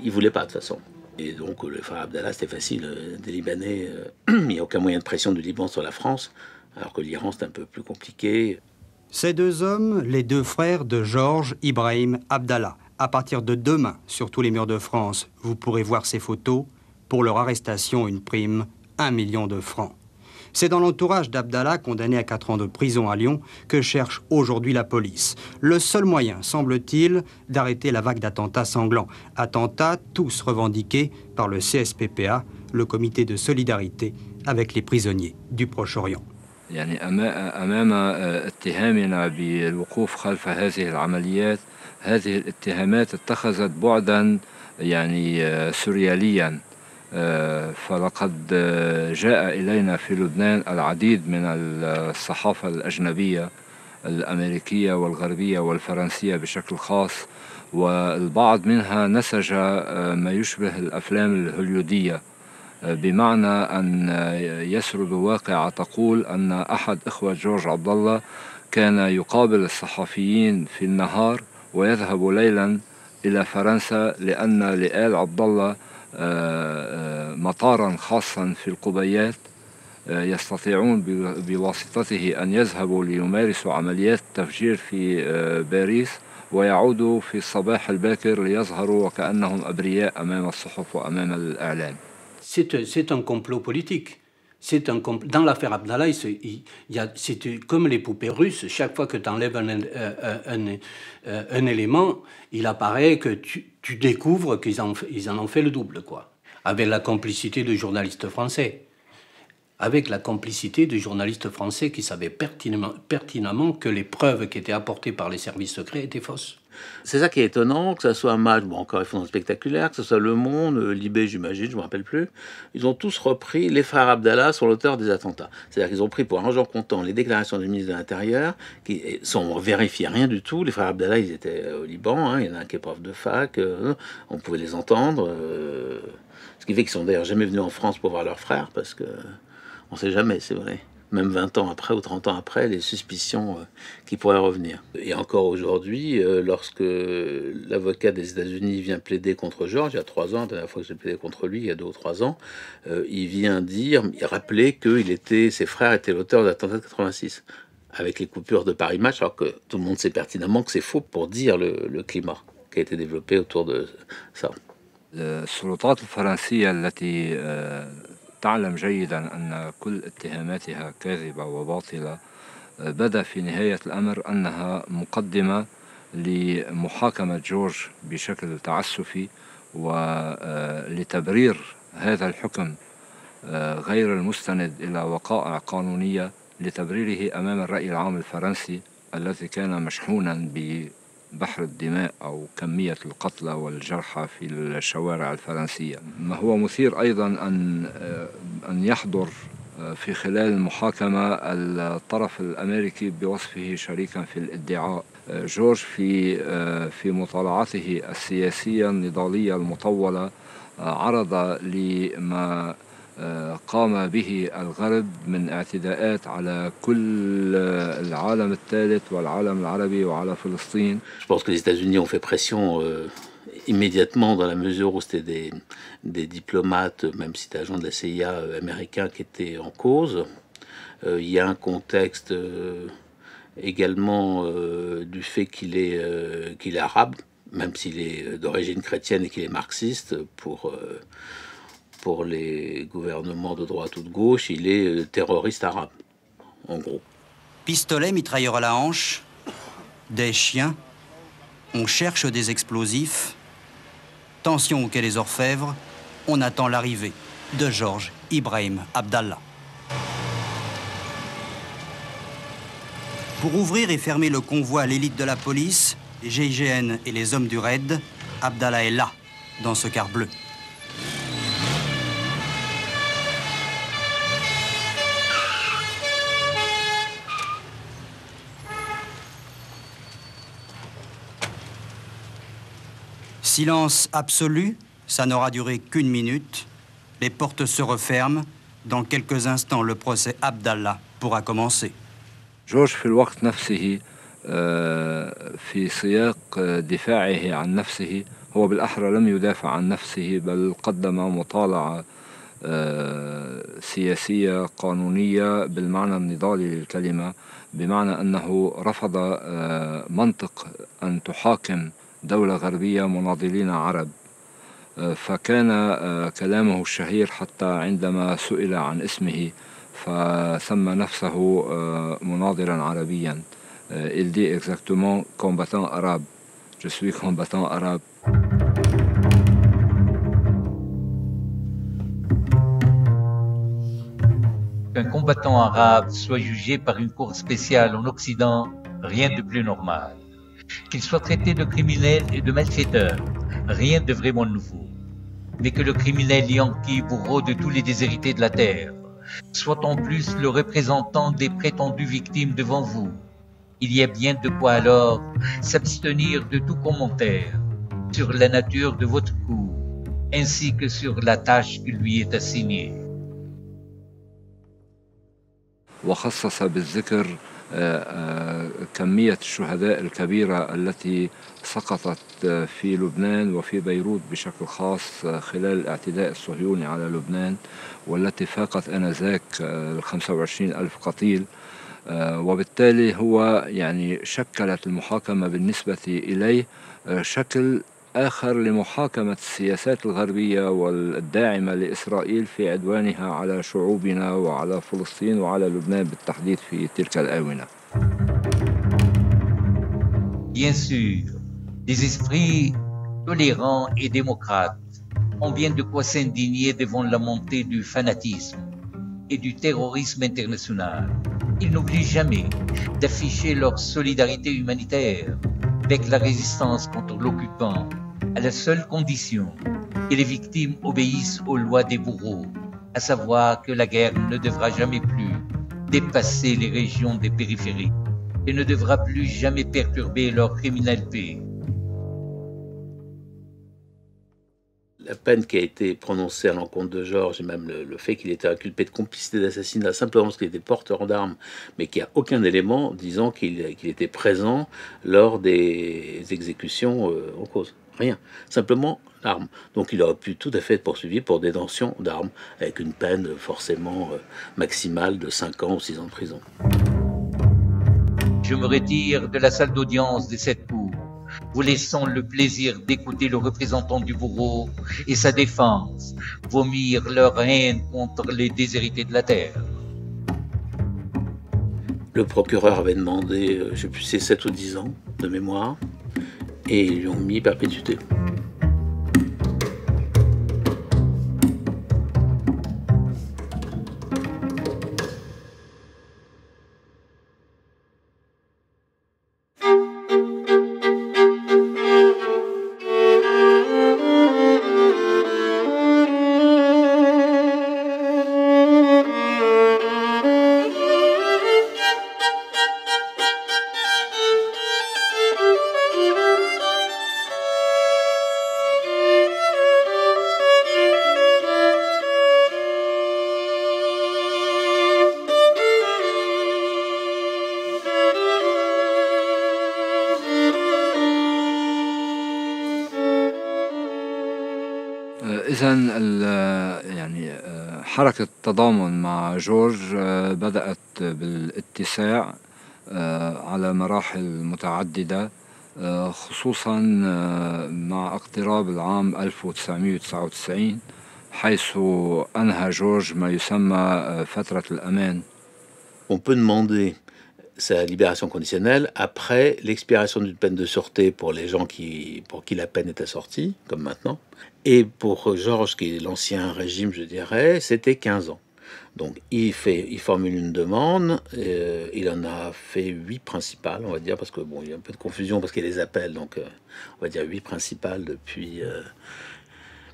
Il ne voulait pas, de toute façon. Et donc, le frère Abdallah, c'était facile. Des Libanais, il n'y a aucun moyen de pression du Liban sur la France, alors que l'Iran, c'est un peu plus compliqué. Ces 2 hommes, les 2 frères de Georges Ibrahim Abdallah. À partir de demain, sur tous les murs de France, vous pourrez voir ces photos. Pour leur arrestation, une prime, 1 million de francs. C'est dans l'entourage d'Abdallah, condamné à 4 ans de prison à Lyon, que cherche aujourd'hui la police. Le seul moyen, semble-t-il, d'arrêter la vague d'attentats sanglants. Attentats tous revendiqués par le CSPPA, le comité de solidarité avec les prisonniers du Proche-Orient. يعني أمام اتهامنا بالوقوف خلف هذه العمليات هذه الاتهامات اتخذت بعدا يعني سورياليا فلقد جاء إلينا في لبنان العديد من الصحافة الأجنبية الأمريكية والغربية والفرنسية بشكل خاص والبعض منها نسج ما يشبه الأفلام الهوليودية بمعنى أن يسرد واقعة تقول أن أحد إخوة جورج عبد الله كان يقابل الصحفيين في النهار ويذهب ليلا إلى فرنسا لأن لآل عبد الله مطارا خاصا في القبيات يستطيعون بواسطته أن يذهبوا ليمارسوا عمليات تفجير في باريس ويعودوا في الصباح الباكر ليظهروا وكأنهم أبرياء أمام الصحف وأمام الإعلام. C'est un complot politique. Dans l'affaire Abdallah, c'est comme les poupées russes. Chaque fois que tu enlèves un élément, il apparaît que tu découvres qu'ils en ont fait le double, quoi. Avec la complicité de journalistes français. Avec la complicité de journalistes français qui savaient pertinemment que les preuves qui étaient apportées par les services secrets étaient fausses. C'est ça qui est étonnant, que ce soit un match, bon encore ils font spectaculaire, que ce soit Le Monde, Libé j'imagine, je ne me rappelle plus, ils ont tous repris les frères Abdallah sont l'auteur des attentats. C'est-à-dire qu'ils ont pris pour argent comptant les déclarations du ministre de l'Intérieur, qui sont vérifiées rien du tout. Les frères Abdallah, ils étaient au Liban, hein, il y en a un qui est prof de fac, on pouvait les entendre, ce qui fait qu'ils sont d'ailleurs jamais venus en France pour voir leurs frères, parce que on ne sait jamais, c'est vrai. Même 20 ans après ou 30 ans après, les suspicions qui pourraient revenir. Et encore aujourd'hui, lorsque l'avocat des États-Unis vient plaider contre George, il y a 3 ans, la dernière fois que j'ai plaidé contre lui, il y a 2 ou 3 ans, il vient rappeler que ses frères étaient l'auteur de l'attentat de 86, avec les coupures de Paris Match, alors que tout le monde sait pertinemment que c'est faux pour dire le climat qui a été développé autour de ça. السلطات الفرنسية التي تعلم جيدا أن كل اتهاماتها كاذبة وباطلة بدا في نهاية الأمر أنها مقدمة لمحاكمة جورج بشكل تعسفي ولتبرير هذا الحكم غير المستند إلى وقائع قانونية لتبريره أمام الرأي العام الفرنسي الذي كان مشحونا بحر الدماء أو كمية القتلى والجرحى في الشوارع الفرنسية. ما هو مثير أيضا أن يحضر في خلال المحاكمة الطرف الأمريكي بوصفه شريكا في الادعاء. جورج في مطالعته السياسية النضالية المطولة عرض لما قام به الغرب من اعتداءات على كل العالم الثالث والعالم العربي وعلى فلسطين. Je pense que les États-Unis ont fait pression immédiatement dans la mesure où c'était des diplomates, même si c'était agents de la CIA américains qui étaient en cause. Il y a un contexte également du fait qu'il est arabe, même s'il est d'origine chrétienne et qu'il est marxiste, pour les gouvernements de droite ou de gauche, il est terroriste arabe, en gros. Pistolet, mitrailleur à la hanche, des chiens, on cherche des explosifs, tension au quai des Orfèvres, on attend l'arrivée de Georges Ibrahim Abdallah. Pour ouvrir et fermer le convoi à l'élite de la police, les GIGN et les hommes du raid, Abdallah est là, dans ce car bleu. Silence absolu, ça n'aura duré qu'1 minute. Les portes se referment. Dans quelques instants, le procès Abdallah pourra commencer. جورج في الوقت نفسه في سياق دفاعه عن نفسه هو بالأحرى لم يدافع عن نفسه بل قدم مطالعة سياسية قانونية بالمعنى النضالي للكلمة بمعنى أنه رفض منطق أن تحاكم دولة غربية مناضلين عرب فكان كلامه الشهير حتى عندما سئل عن اسمه فسمى نفسه مناضلا عربيا. Il dit exactement combattant arabe. Je suis combattant arabe. Qu'un combattant arabe soit jugé par une cour spéciale en Occident, rien de plus normal. Qu'il soit traité de criminel et de malfaiteur, rien de vraiment nouveau. Mais que le criminel yankee, bourreau de tous les déshérités de la terre, soit en plus le représentant des prétendues victimes devant vous, il y a bien de quoi alors s'abstenir de tout commentaire sur la nature de votre coup, ainsi que sur la tâche qui lui est assignée. وخصص بالذكر كمية الشهداء الكبيرة التي سقطت في لبنان وفي بيروت بشكل خاص خلال الاعتداء الصهيوني على لبنان، والتي فاقت آنذاك 25 ألف قتيل. وبالتالي هو يعني شكلت المحاكمة بالنسبة إليه شكل آخر لمحاكمة السياسات الغربية والداعمة لإسرائيل في عدوانها على شعوبنا وعلى فلسطين وعلى لبنان بالتحديد في تلك الآونة. Bien sûr, des esprits tolérants et démocrates ont bien de quoi s'indigner devant la montée du fanatisme et du terrorisme international. Ils n'oublient jamais d'afficher leur solidarité humanitaire avec la résistance contre l'occupant, à la seule condition que les victimes obéissent aux lois des bourreaux, à savoir que la guerre ne devra jamais plus dépasser les régions des périphéries et ne devra plus jamais perturber leur criminalité. La peine qui a été prononcée à l'encontre de Georges, et même le fait qu'il était inculpé de complicité d'assassinat simplement parce qu'il était porteur d'armes, mais qu'il n'y a aucun élément disant qu'il était présent lors des exécutions en cause. Rien. Simplement l'arme. Donc il aurait pu tout à fait être poursuivi pour détention d'armes, avec une peine forcément maximale de 5 ans ou 6 ans de prison. Je me retire de la salle d'audience de cette cour, vous laissant le plaisir d'écouter le représentant du bourreau et sa défense vomir leur haine contre les déshérités de la terre. Le procureur avait demandé, je ne sais plus, c'est 7 ou 10 ans de mémoire, et ils lui ont mis perpétuité. يعني حركة التضامن مع جورج بدأت بالاتساع على مراحل متعددة، خصوصا مع اقتراب العام 1999 حيث أنهى جورج ما يسمى فترة الأمان. On peut demander sa libération conditionnelle après l'expiration d'une peine de sûreté pour les gens pour qui la peine est assortie, comme maintenant. Et pour Georges, qui est l'ancien régime, je dirais, c'était 15 ans. Donc il formule une demande, il en a fait 8 principales, on va dire, parce que bon, il y a un peu de confusion parce qu'il y a les appels, donc on va dire 8 principales depuis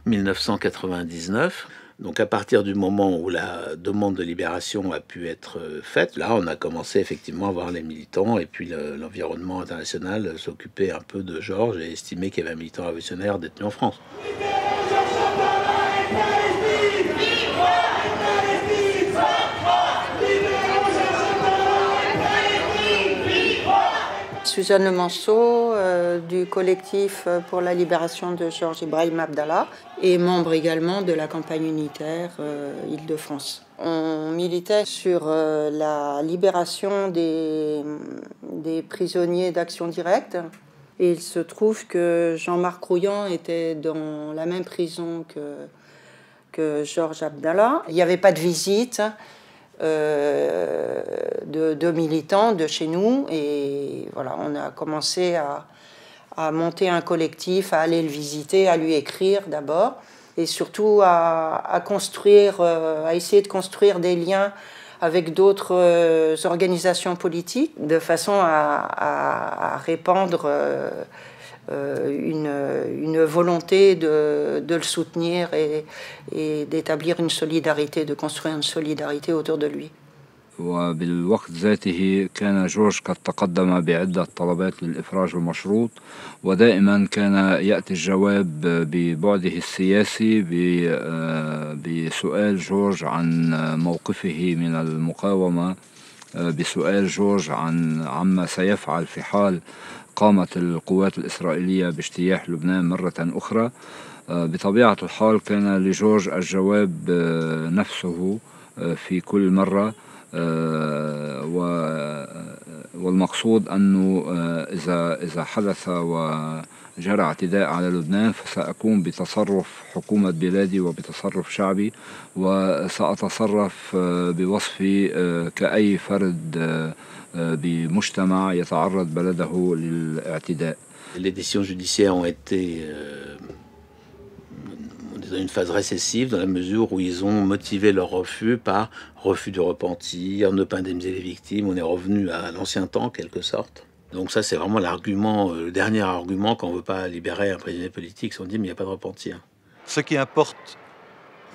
1999. Donc à partir du moment où la demande de libération a pu être faite, là on a commencé effectivement à voir les militants, et puis l'environnement international s'occupait un peu de Georges et estimait qu'il y avait un militant révolutionnaire détenu en France. Suzanne Lemanceau du collectif pour la libération de Georges Ibrahim Abdallah et membre également de la campagne unitaire Île-de-France. On militait sur la libération des prisonniers d'action directe. Et il se trouve que Jean-Marc Rouillant était dans la même prison que Georges Abdallah. Il n'y avait pas de visite de militants de chez nous, et voilà, on a commencé à monter un collectif, à aller le visiter, à lui écrire d'abord, et surtout à construire, à essayer de construire des liens avec d'autres organisations politiques, de façon à répandre une volonté de le soutenir et d'établir une solidarité, de construire une solidarité autour de lui. وبالوقت ذاته كان جورج قد تقدم بعدة طلبات للإفراج المشروط، ودائما كان يأتي الجواب ببعده السياسي بسؤال جورج عن موقفه من المقاومة بسؤال جورج عما سيفعل في حال قامت القوات الإسرائيلية باجتياح لبنان مرة أخرى. بطبيعة الحال كان لجورج الجواب نفسه في كل مرة، والمقصود أنه إذا حدث وجرى اعتداء على لبنان فسأقوم بتصرف حكومة بلادي وبتصرف شعبي، وسأتصرف بوصفي كأي فرد بمجتمع يتعرض بلده للاعتداء. Les décisions judiciaires ont été dans une phase récessive dans la mesure où ils ont motivé leur refus par refus de repentir, ne pas indemniser les victimes. On est revenu à l'ancien temps en quelque sorte. Donc ça c'est vraiment l'argument, le dernier argument quand on ne veut pas libérer un prisonnier politique, si on dit mais il n'y a pas de repentir. Ce qui importe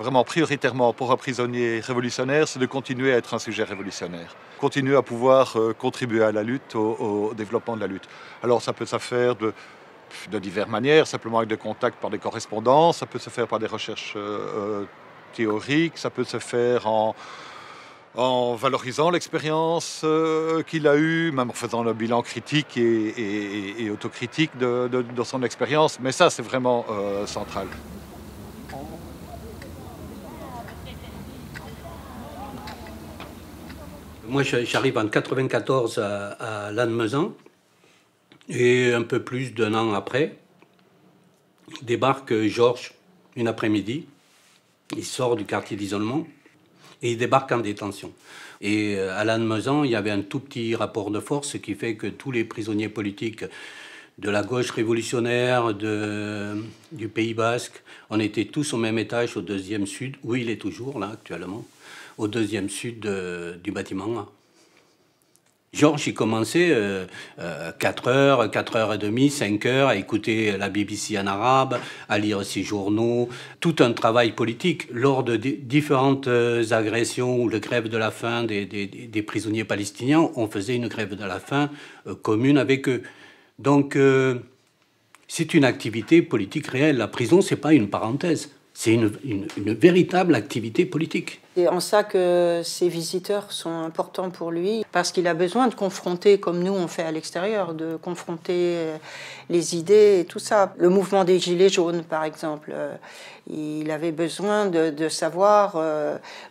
vraiment prioritairement pour un prisonnier révolutionnaire, c'est de continuer à être un sujet révolutionnaire, continuer à pouvoir contribuer à la lutte, au développement de la lutte. Alors ça peut se faire de diverses manières, simplement avec des contacts par des correspondances, ça peut se faire par des recherches théoriques, ça peut se faire en valorisant l'expérience qu'il a eue, même en faisant un bilan critique et autocritique de son expérience. Mais ça, c'est vraiment central. Moi, j'arrive en 1994 à Lannemezan, et un peu plus d'un an après, débarque Georges une après-midi. Il sort du quartier d'isolement et il débarque en détention. Et à Lannemezan, il y avait un tout petit rapport de force, ce qui fait que tous les prisonniers politiques de la gauche révolutionnaire, du Pays Basque, on était tous au même étage, au deuxième sud, où il est toujours là actuellement, au deuxième sud du bâtiment. Georges, il commençait 4h, 4h30, 5h à écouter la BBC en arabe, à lire ses journaux, tout un travail politique. Lors de différentes agressions ou de grève de la faim des prisonniers palestiniens, on faisait une grève de la faim commune avec eux. Donc, c'est une activité politique réelle. La prison, c'est pas une parenthèse. C'est une véritable activité politique. C'est en ça que ces visiteurs sont importants pour lui, parce qu'il a besoin de confronter, comme nous on fait à l'extérieur, de confronter les idées et tout ça. Le mouvement des Gilets jaunes, par exemple, il avait besoin de savoir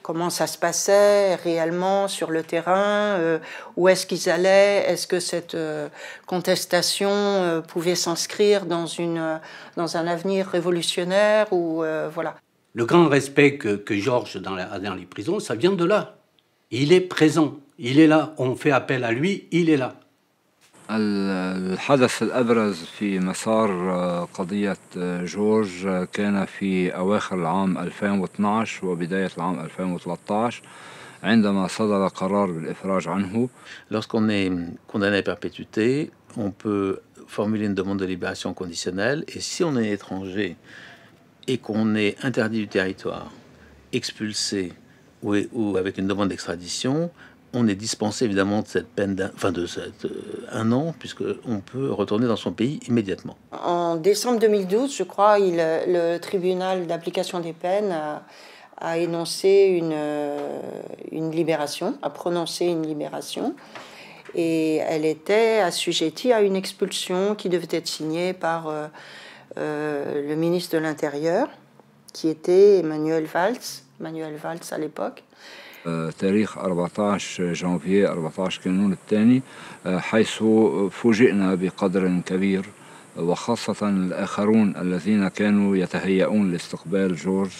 comment ça se passait réellement sur le terrain, où est-ce qu'ils allaient, est-ce que cette contestation pouvait s'inscrire dans un avenir révolutionnaire, ou voilà. Le grand respect que Georges dans les prisons, ça vient de là. Il est présent, il est là, on fait appel à lui, il est là. الحدث الأبرز في مسار قضية جورج كان في أواخر العام 2012 وبداية العام 2013 عندما صدر قرار بالإفراج عنه. Lorsqu'on est condamné à perpétuité, on peut formuler une demande de libération conditionnelle, et si on est étranger et qu'on est interdit du territoire, expulsé ou avec une demande d'extradition, on est dispensé évidemment de cette peine un an, puisqu'on peut retourner dans son pays immédiatement. En décembre 2012, je crois, le tribunal d'application des peines a énoncé une libération, a prononcé une libération, et elle était assujettie à une expulsion qui devait être signée par le ministre de l'Intérieur, qui était Emmanuel Valls à l'époque. تاريخ 14 جانفييه 14 كانون الثاني، حيث فوجئنا بقدر كبير، وخاصة الآخرون الذين كانوا يتهيئون لاستقبال جورج،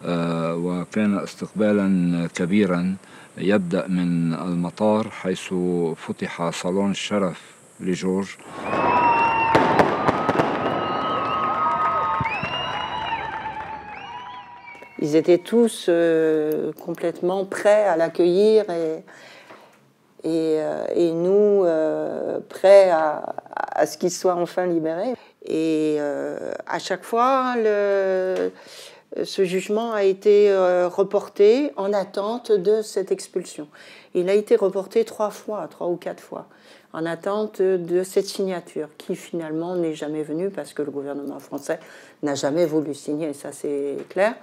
وكان استقبالا كبيرا يبدأ من المطار حيث فتح صالون الشرف لجورج. Ils étaient tous complètement prêts à l'accueillir et nous prêts à ce qu'il soit enfin libéré. Et à chaque fois, ce jugement a été reporté en attente de cette expulsion. Il a été reporté 3 ou 4 fois, en attente de cette signature, qui finalement n'est jamais venue parce que le gouvernement français n'a jamais voulu signer, ça c'est clair.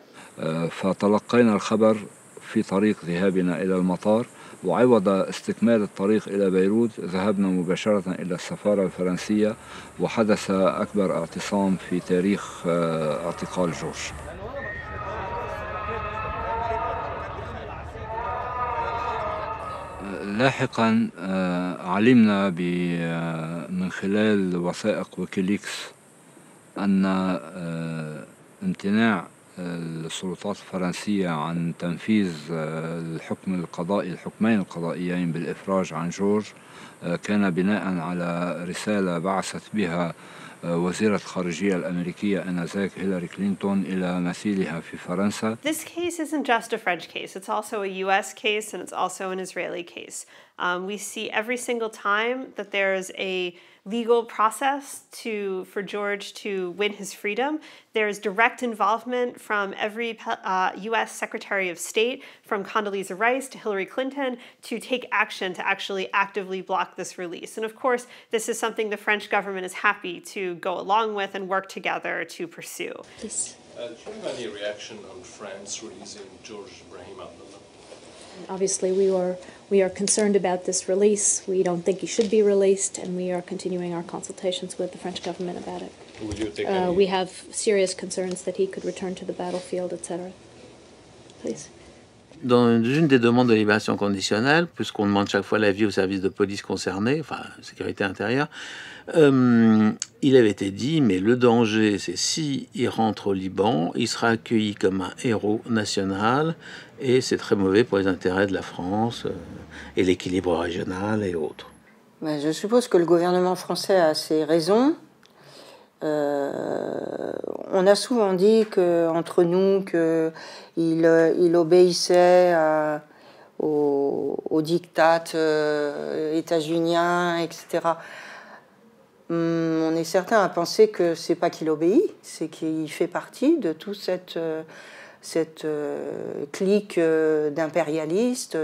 فتلقينا الخبر في طريق ذهابنا إلى المطار وعوض استكمال الطريق إلى بيروت ذهبنا مباشرة إلى السفارة الفرنسية وحدث أكبر اعتصام في تاريخ اعتقال جورج. لاحقا علمنا من خلال وثائق ويكيليكس أن امتناع السلطات الفرنسية عن تنفيذ الحكمين القضائيين بالإفراج عن جورج كان بناء على رسالة بعثت بها وزيرة الخارجية الأمريكية آنذاك هيلاري كلينتون إلى مثيلها في فرنسا. This case isn't just a French case, it's also a US case and it's also an Israeli case. We see every single time that there's a legal process for George to win his freedom. There's direct involvement from every US Secretary of State, from Condoleezza Rice to Hillary Clinton, to take action to actually actively block this release. And of course, this is something the French government is happy to go along with and work together to pursue. Please. Do you have any reaction on France releasing George Ibrahim Abdallah? Obviously, we are concerned about this release. We don't think he should be released, and we are continuing our consultations with the French government about it. Would you take we have serious concerns that he could return to the battlefield, etc. Please. Dans une des demandes de libération conditionnelle, puisqu'on demande chaque fois l'avis au service de police concerné, enfin sécurité intérieure, il avait été dit, mais le danger, c'est si il rentre au Liban, il sera accueilli comme un héros national, et c'est très mauvais pour les intérêts de la France et l'équilibre régional et autres. Ben, je suppose que le gouvernement français a ses raisons. On a souvent dit entre nous qu'il obéissait au diktat états-unien, etc. On est certain à penser que c'est pas qu'il obéit, c'est qu'il fait partie de toute cette clique d'impérialistes.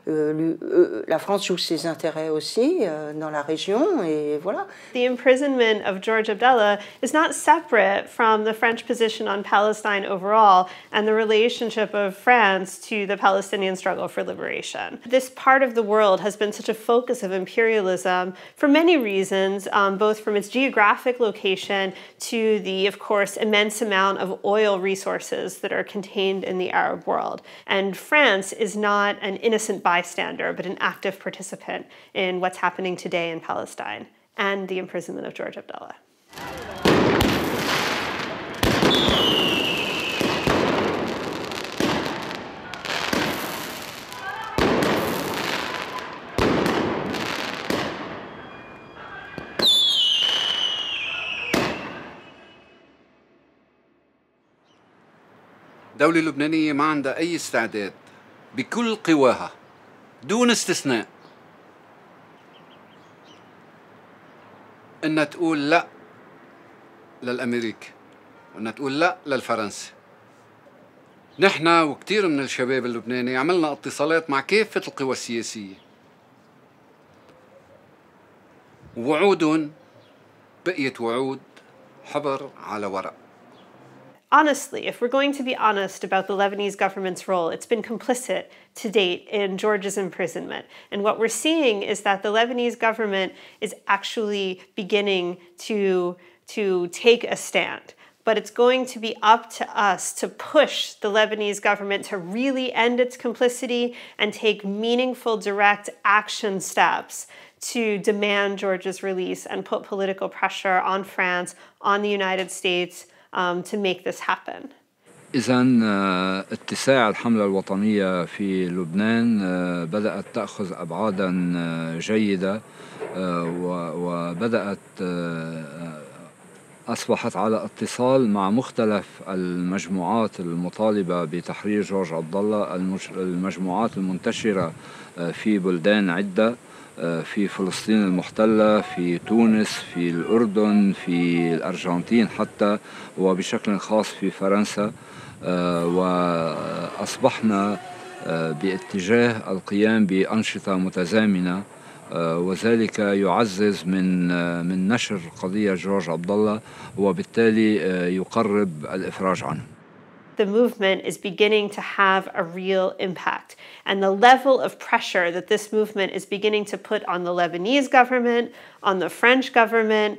La France joue ses intérêts aussi dans la région, et voilà. The imprisonment of George Abdallah is not separate from the French position on Palestine overall and the relationship of France to the Palestinian struggle for liberation. This part of the world has been such a focus of imperialism for many reasons, both from its geographic location to the, of course, immense amount of oil resources that are contained in the Arab world. And France is not an innocent bystander, but an active participant in what's happening today in Palestine and the imprisonment of George Abdallah. الدولة اللبنانية ما عندها أي استعداد بكل قواها دون استثناء إنها تقول لا للأمريكي وإنها تقول لا للفرنسي. نحن وكتير من الشباب اللبناني عملنا اتصالات مع كافة القوى السياسية، ووعودهم بقيت وعود حبر على ورق. Honestly, if we're going to be honest about the Lebanese government's role, it's been complicit to date in George's imprisonment. And what we're seeing is that the Lebanese government is actually beginning to take a stand. But it's going to be up to us to push the Lebanese government to really end its complicity and take meaningful, direct action steps to demand George's release and put political pressure on France, on the United States, to make this happen. إذن اتساع الحملة الوطنية في لبنان بدأت تأخذ أبعادا جيدة وبدأت أصبحت على اتصال مع مختلف المجموعات المطالبة بتحرير جورج عبد الله، المجموعات المنتشرة في بلدان عدة، في فلسطين المحتلة، في تونس، في الأردن، في الأرجنتين حتى، وبشكل خاص في فرنسا. وأصبحنا باتجاه القيام بأنشطة متزامنة، وذلك يعزز من نشر قضية جورج عبد الله وبالتالي يقرب الإفراج عنه. the movement is beginning to have a real impact. And the level of pressure that this movement is beginning to put on the Lebanese government, on the French government,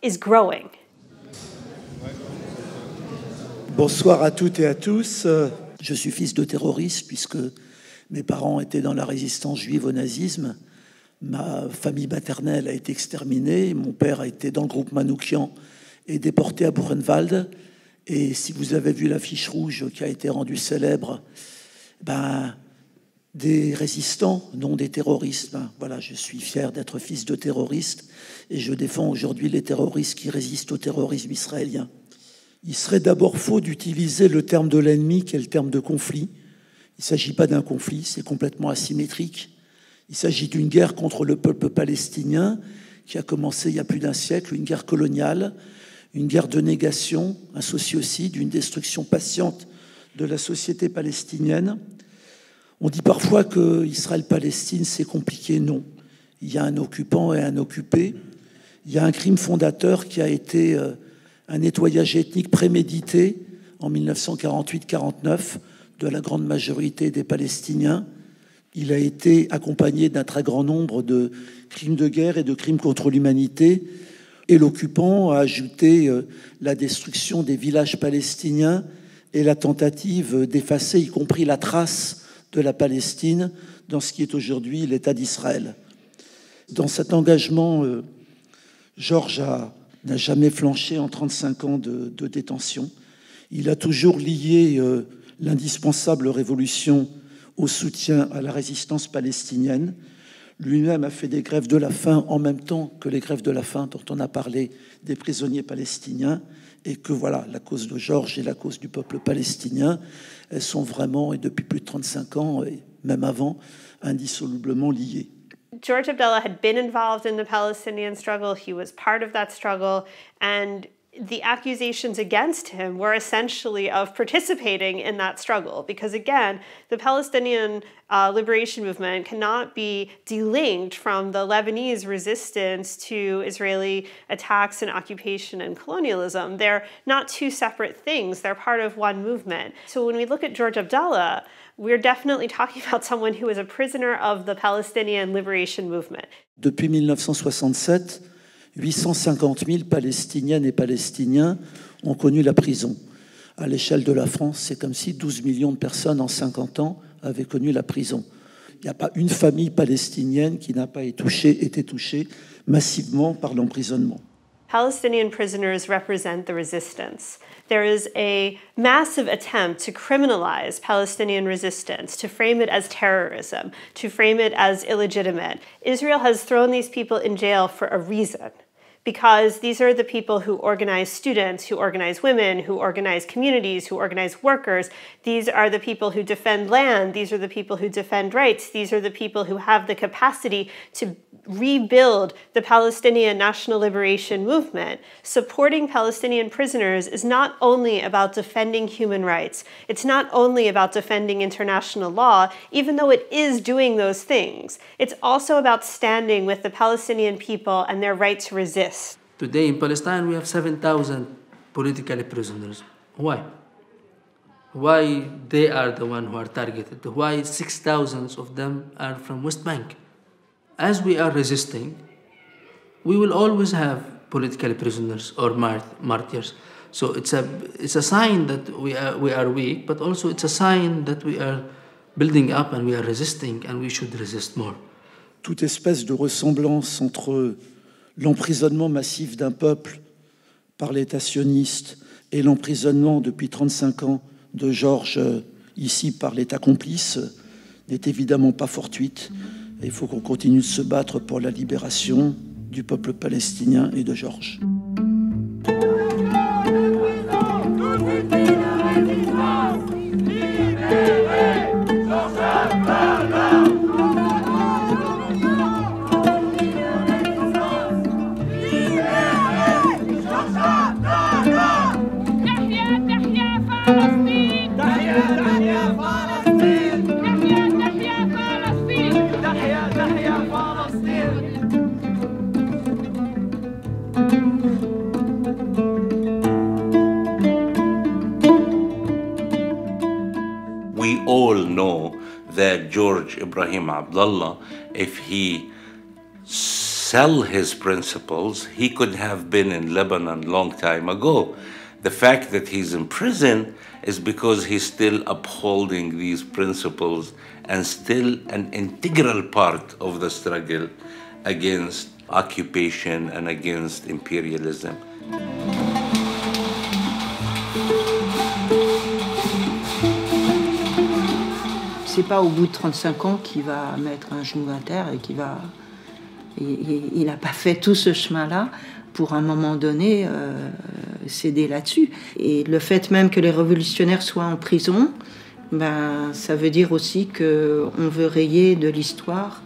is growing. Bonsoir à toutes et à tous. Je suis fils de terroriste puisque mes parents étaient dans la résistance juive au nazisme. Ma famille maternelle a été exterminée. Mon père a été dans le groupe Manouchian et déporté à Buchenwald. Et si vous avez vu l'affiche rouge qui a été rendue célèbre, des résistants, non des terroristes. Voilà, je suis fier d'être fils de terroriste et je défends aujourd'hui les terroristes qui résistent au terrorisme israélien. Il serait d'abord faux d'utiliser le terme de l'ennemi qui est le terme de conflit. Il ne s'agit pas d'un conflit, c'est complètement asymétrique. Il s'agit d'une guerre contre le peuple palestinien qui a commencé il y a plus d'un siècle, une guerre coloniale, une guerre de négation, un sociocide, une destruction patiente de la société palestinienne. On dit parfois que Israël-Palestine, c'est compliqué. Non. Il y a un occupant et un occupé. Il y a un crime fondateur qui a été un nettoyage ethnique prémédité en 1948-49 de la grande majorité des Palestiniens. Il a été accompagné d'un très grand nombre de crimes de guerre et de crimes contre l'humanité. Et l'occupant a ajouté la destruction des villages palestiniens et la tentative d'effacer, y compris la trace de la Palestine, dans ce qui est aujourd'hui l'État d'Israël. Dans cet engagement, Georges n'a jamais flanché en 35 ans de détention. Il a toujours lié l'indispensable révolution au soutien à la résistance palestinienne. Lui-même a fait des grèves de la faim en même temps que les grèves de la faim dont on a parlé des prisonniers palestiniens, et que voilà, la cause de Georges et la cause du peuple palestinien, elles sont vraiment, et depuis plus de 35 ans, et même avant, indissolublement liées. George Abdallah had been involved in the Palestinian struggle. He was part of that struggle, and the accusations against him were essentially of participating in that struggle, because again, the Palestinian liberation movement cannot be delinked from the Lebanese resistance to Israeli attacks and occupation and colonialism. They're not two separate things, they're part of one movement. So when we look at George Abdallah, we're definitely talking about someone who is a prisoner of the Palestinian liberation movement. Depuis 1967, 850 000 Palestiniennes et Palestiniens ont connu la prison. À l'échelle de la France, c'est comme si 12 millions de personnes en 50 ans avaient connu la prison. Il n'y a pas une famille palestinienne qui n'a pas été touchée massivement par l'emprisonnement. Palestinian prisoners represent the resistance. There is a massive attempt to criminalize Palestinian resistance, to frame it as terrorism, to frame it as illegitimate. Israel has thrown these people in jail for a reason, because these are the people who organize students, who organize women, who organize communities, who organize workers. These are the people who defend land. These are the people who defend rights. These are the people who have the capacity to rebuild the Palestinian national liberation movement. Supporting Palestinian prisoners is not only about defending human rights. It's not only about defending international law, even though it is doing those things. It's also about standing with the Palestinian people and their right to resist. Today in Palestine, we have 7,000 political prisoners. Why? Why they are the ones who are targeted? Why 6,000 of them are from West Bank? As we are resisting, we will always have political prisoners or martyrs. So it's a sign that we are weak, but also it's a sign that we are building up and we are resisting, and we should resist more. Toute espèce de ressemblance entre l'emprisonnement massif d'un peuple par l'État sioniste et l'emprisonnement depuis 35 ans de Georges ici par l'État complice n'est évidemment pas fortuite. Et il faut qu'on continue de se battre pour la libération du peuple palestinien et de Georges. that George Ibrahim Abdallah, if he sell his principles, he could have been in Lebanon long time ago. The fact that he's in prison is because he's still upholding these principles and still an integral part of the struggle against occupation and against imperialism. C'est pas au bout de 35 ans qu'il va mettre un genou à terre et qu'il va... Il n'a pas fait tout ce chemin-là pour, à un moment donné, céder là-dessus. Et le fait même que les révolutionnaires soient en prison, ben, ça veut dire aussi qu'on veut rayer de l'histoire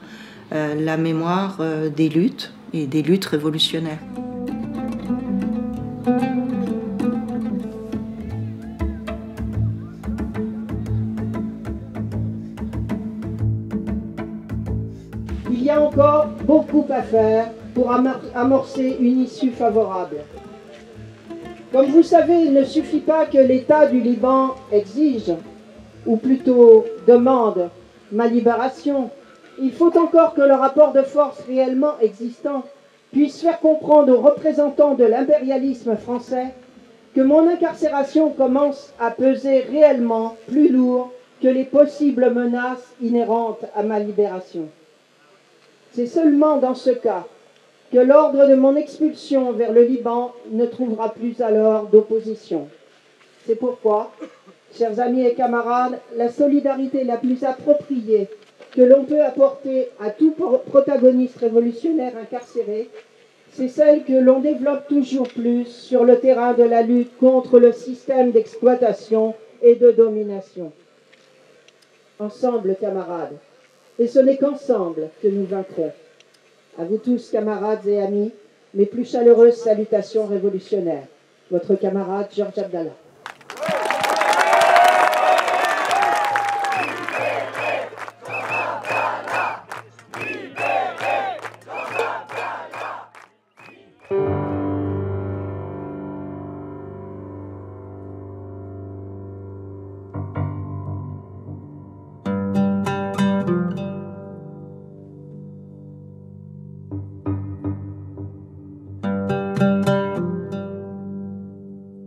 la mémoire des luttes et des luttes révolutionnaires. Il y a encore beaucoup à faire pour amorcer une issue favorable. Comme vous savez, il ne suffit pas que l'État du Liban exige, ou plutôt demande, ma libération. Il faut encore que le rapport de force réellement existant puisse faire comprendre aux représentants de l'impérialisme français que mon incarcération commence à peser réellement plus lourd que les possibles menaces inhérentes à ma libération. C'est seulement dans ce cas que l'ordre de mon expulsion vers le Liban ne trouvera plus alors d'opposition. C'est pourquoi, chers amis et camarades, la solidarité la plus appropriée que l'on peut apporter à tout protagoniste révolutionnaire incarcéré, c'est celle que l'on développe toujours plus sur le terrain de la lutte contre le système d'exploitation et de domination. Ensemble, camarades, et ce n'est qu'ensemble que nous vaincrons. À vous tous, camarades et amis, mes plus chaleureuses salutations révolutionnaires. Votre camarade Georges Abdallah.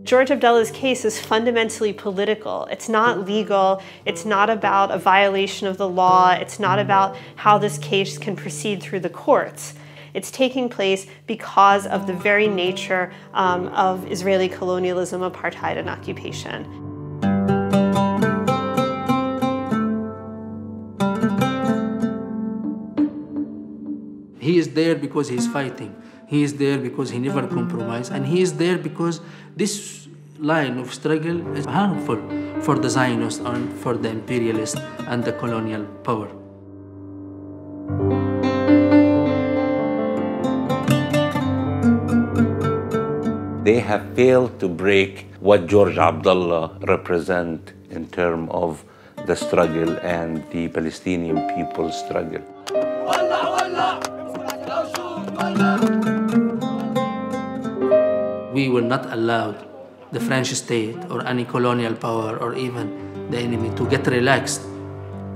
George Abdallah's case is fundamentally political. It's not legal. It's not about a violation of the law. It's not about how this case can proceed through the courts. It's taking place because of the very nature of Israeli colonialism, apartheid, and occupation. He is there because he's fighting. He is there because he never compromised. And he is there because this line of struggle is harmful for the Zionists and for the imperialists and the colonial power. They have failed to break what George Abdallah represents in terms of the struggle and the Palestinian people's struggle. We were not allowed the French state or any colonial power or even the enemy to get relaxed.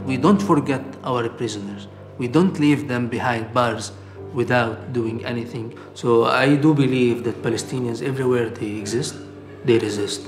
We don't forget our prisoners. We don't leave them behind bars without doing anything. So I do believe that Palestinians, everywhere they exist, they resist.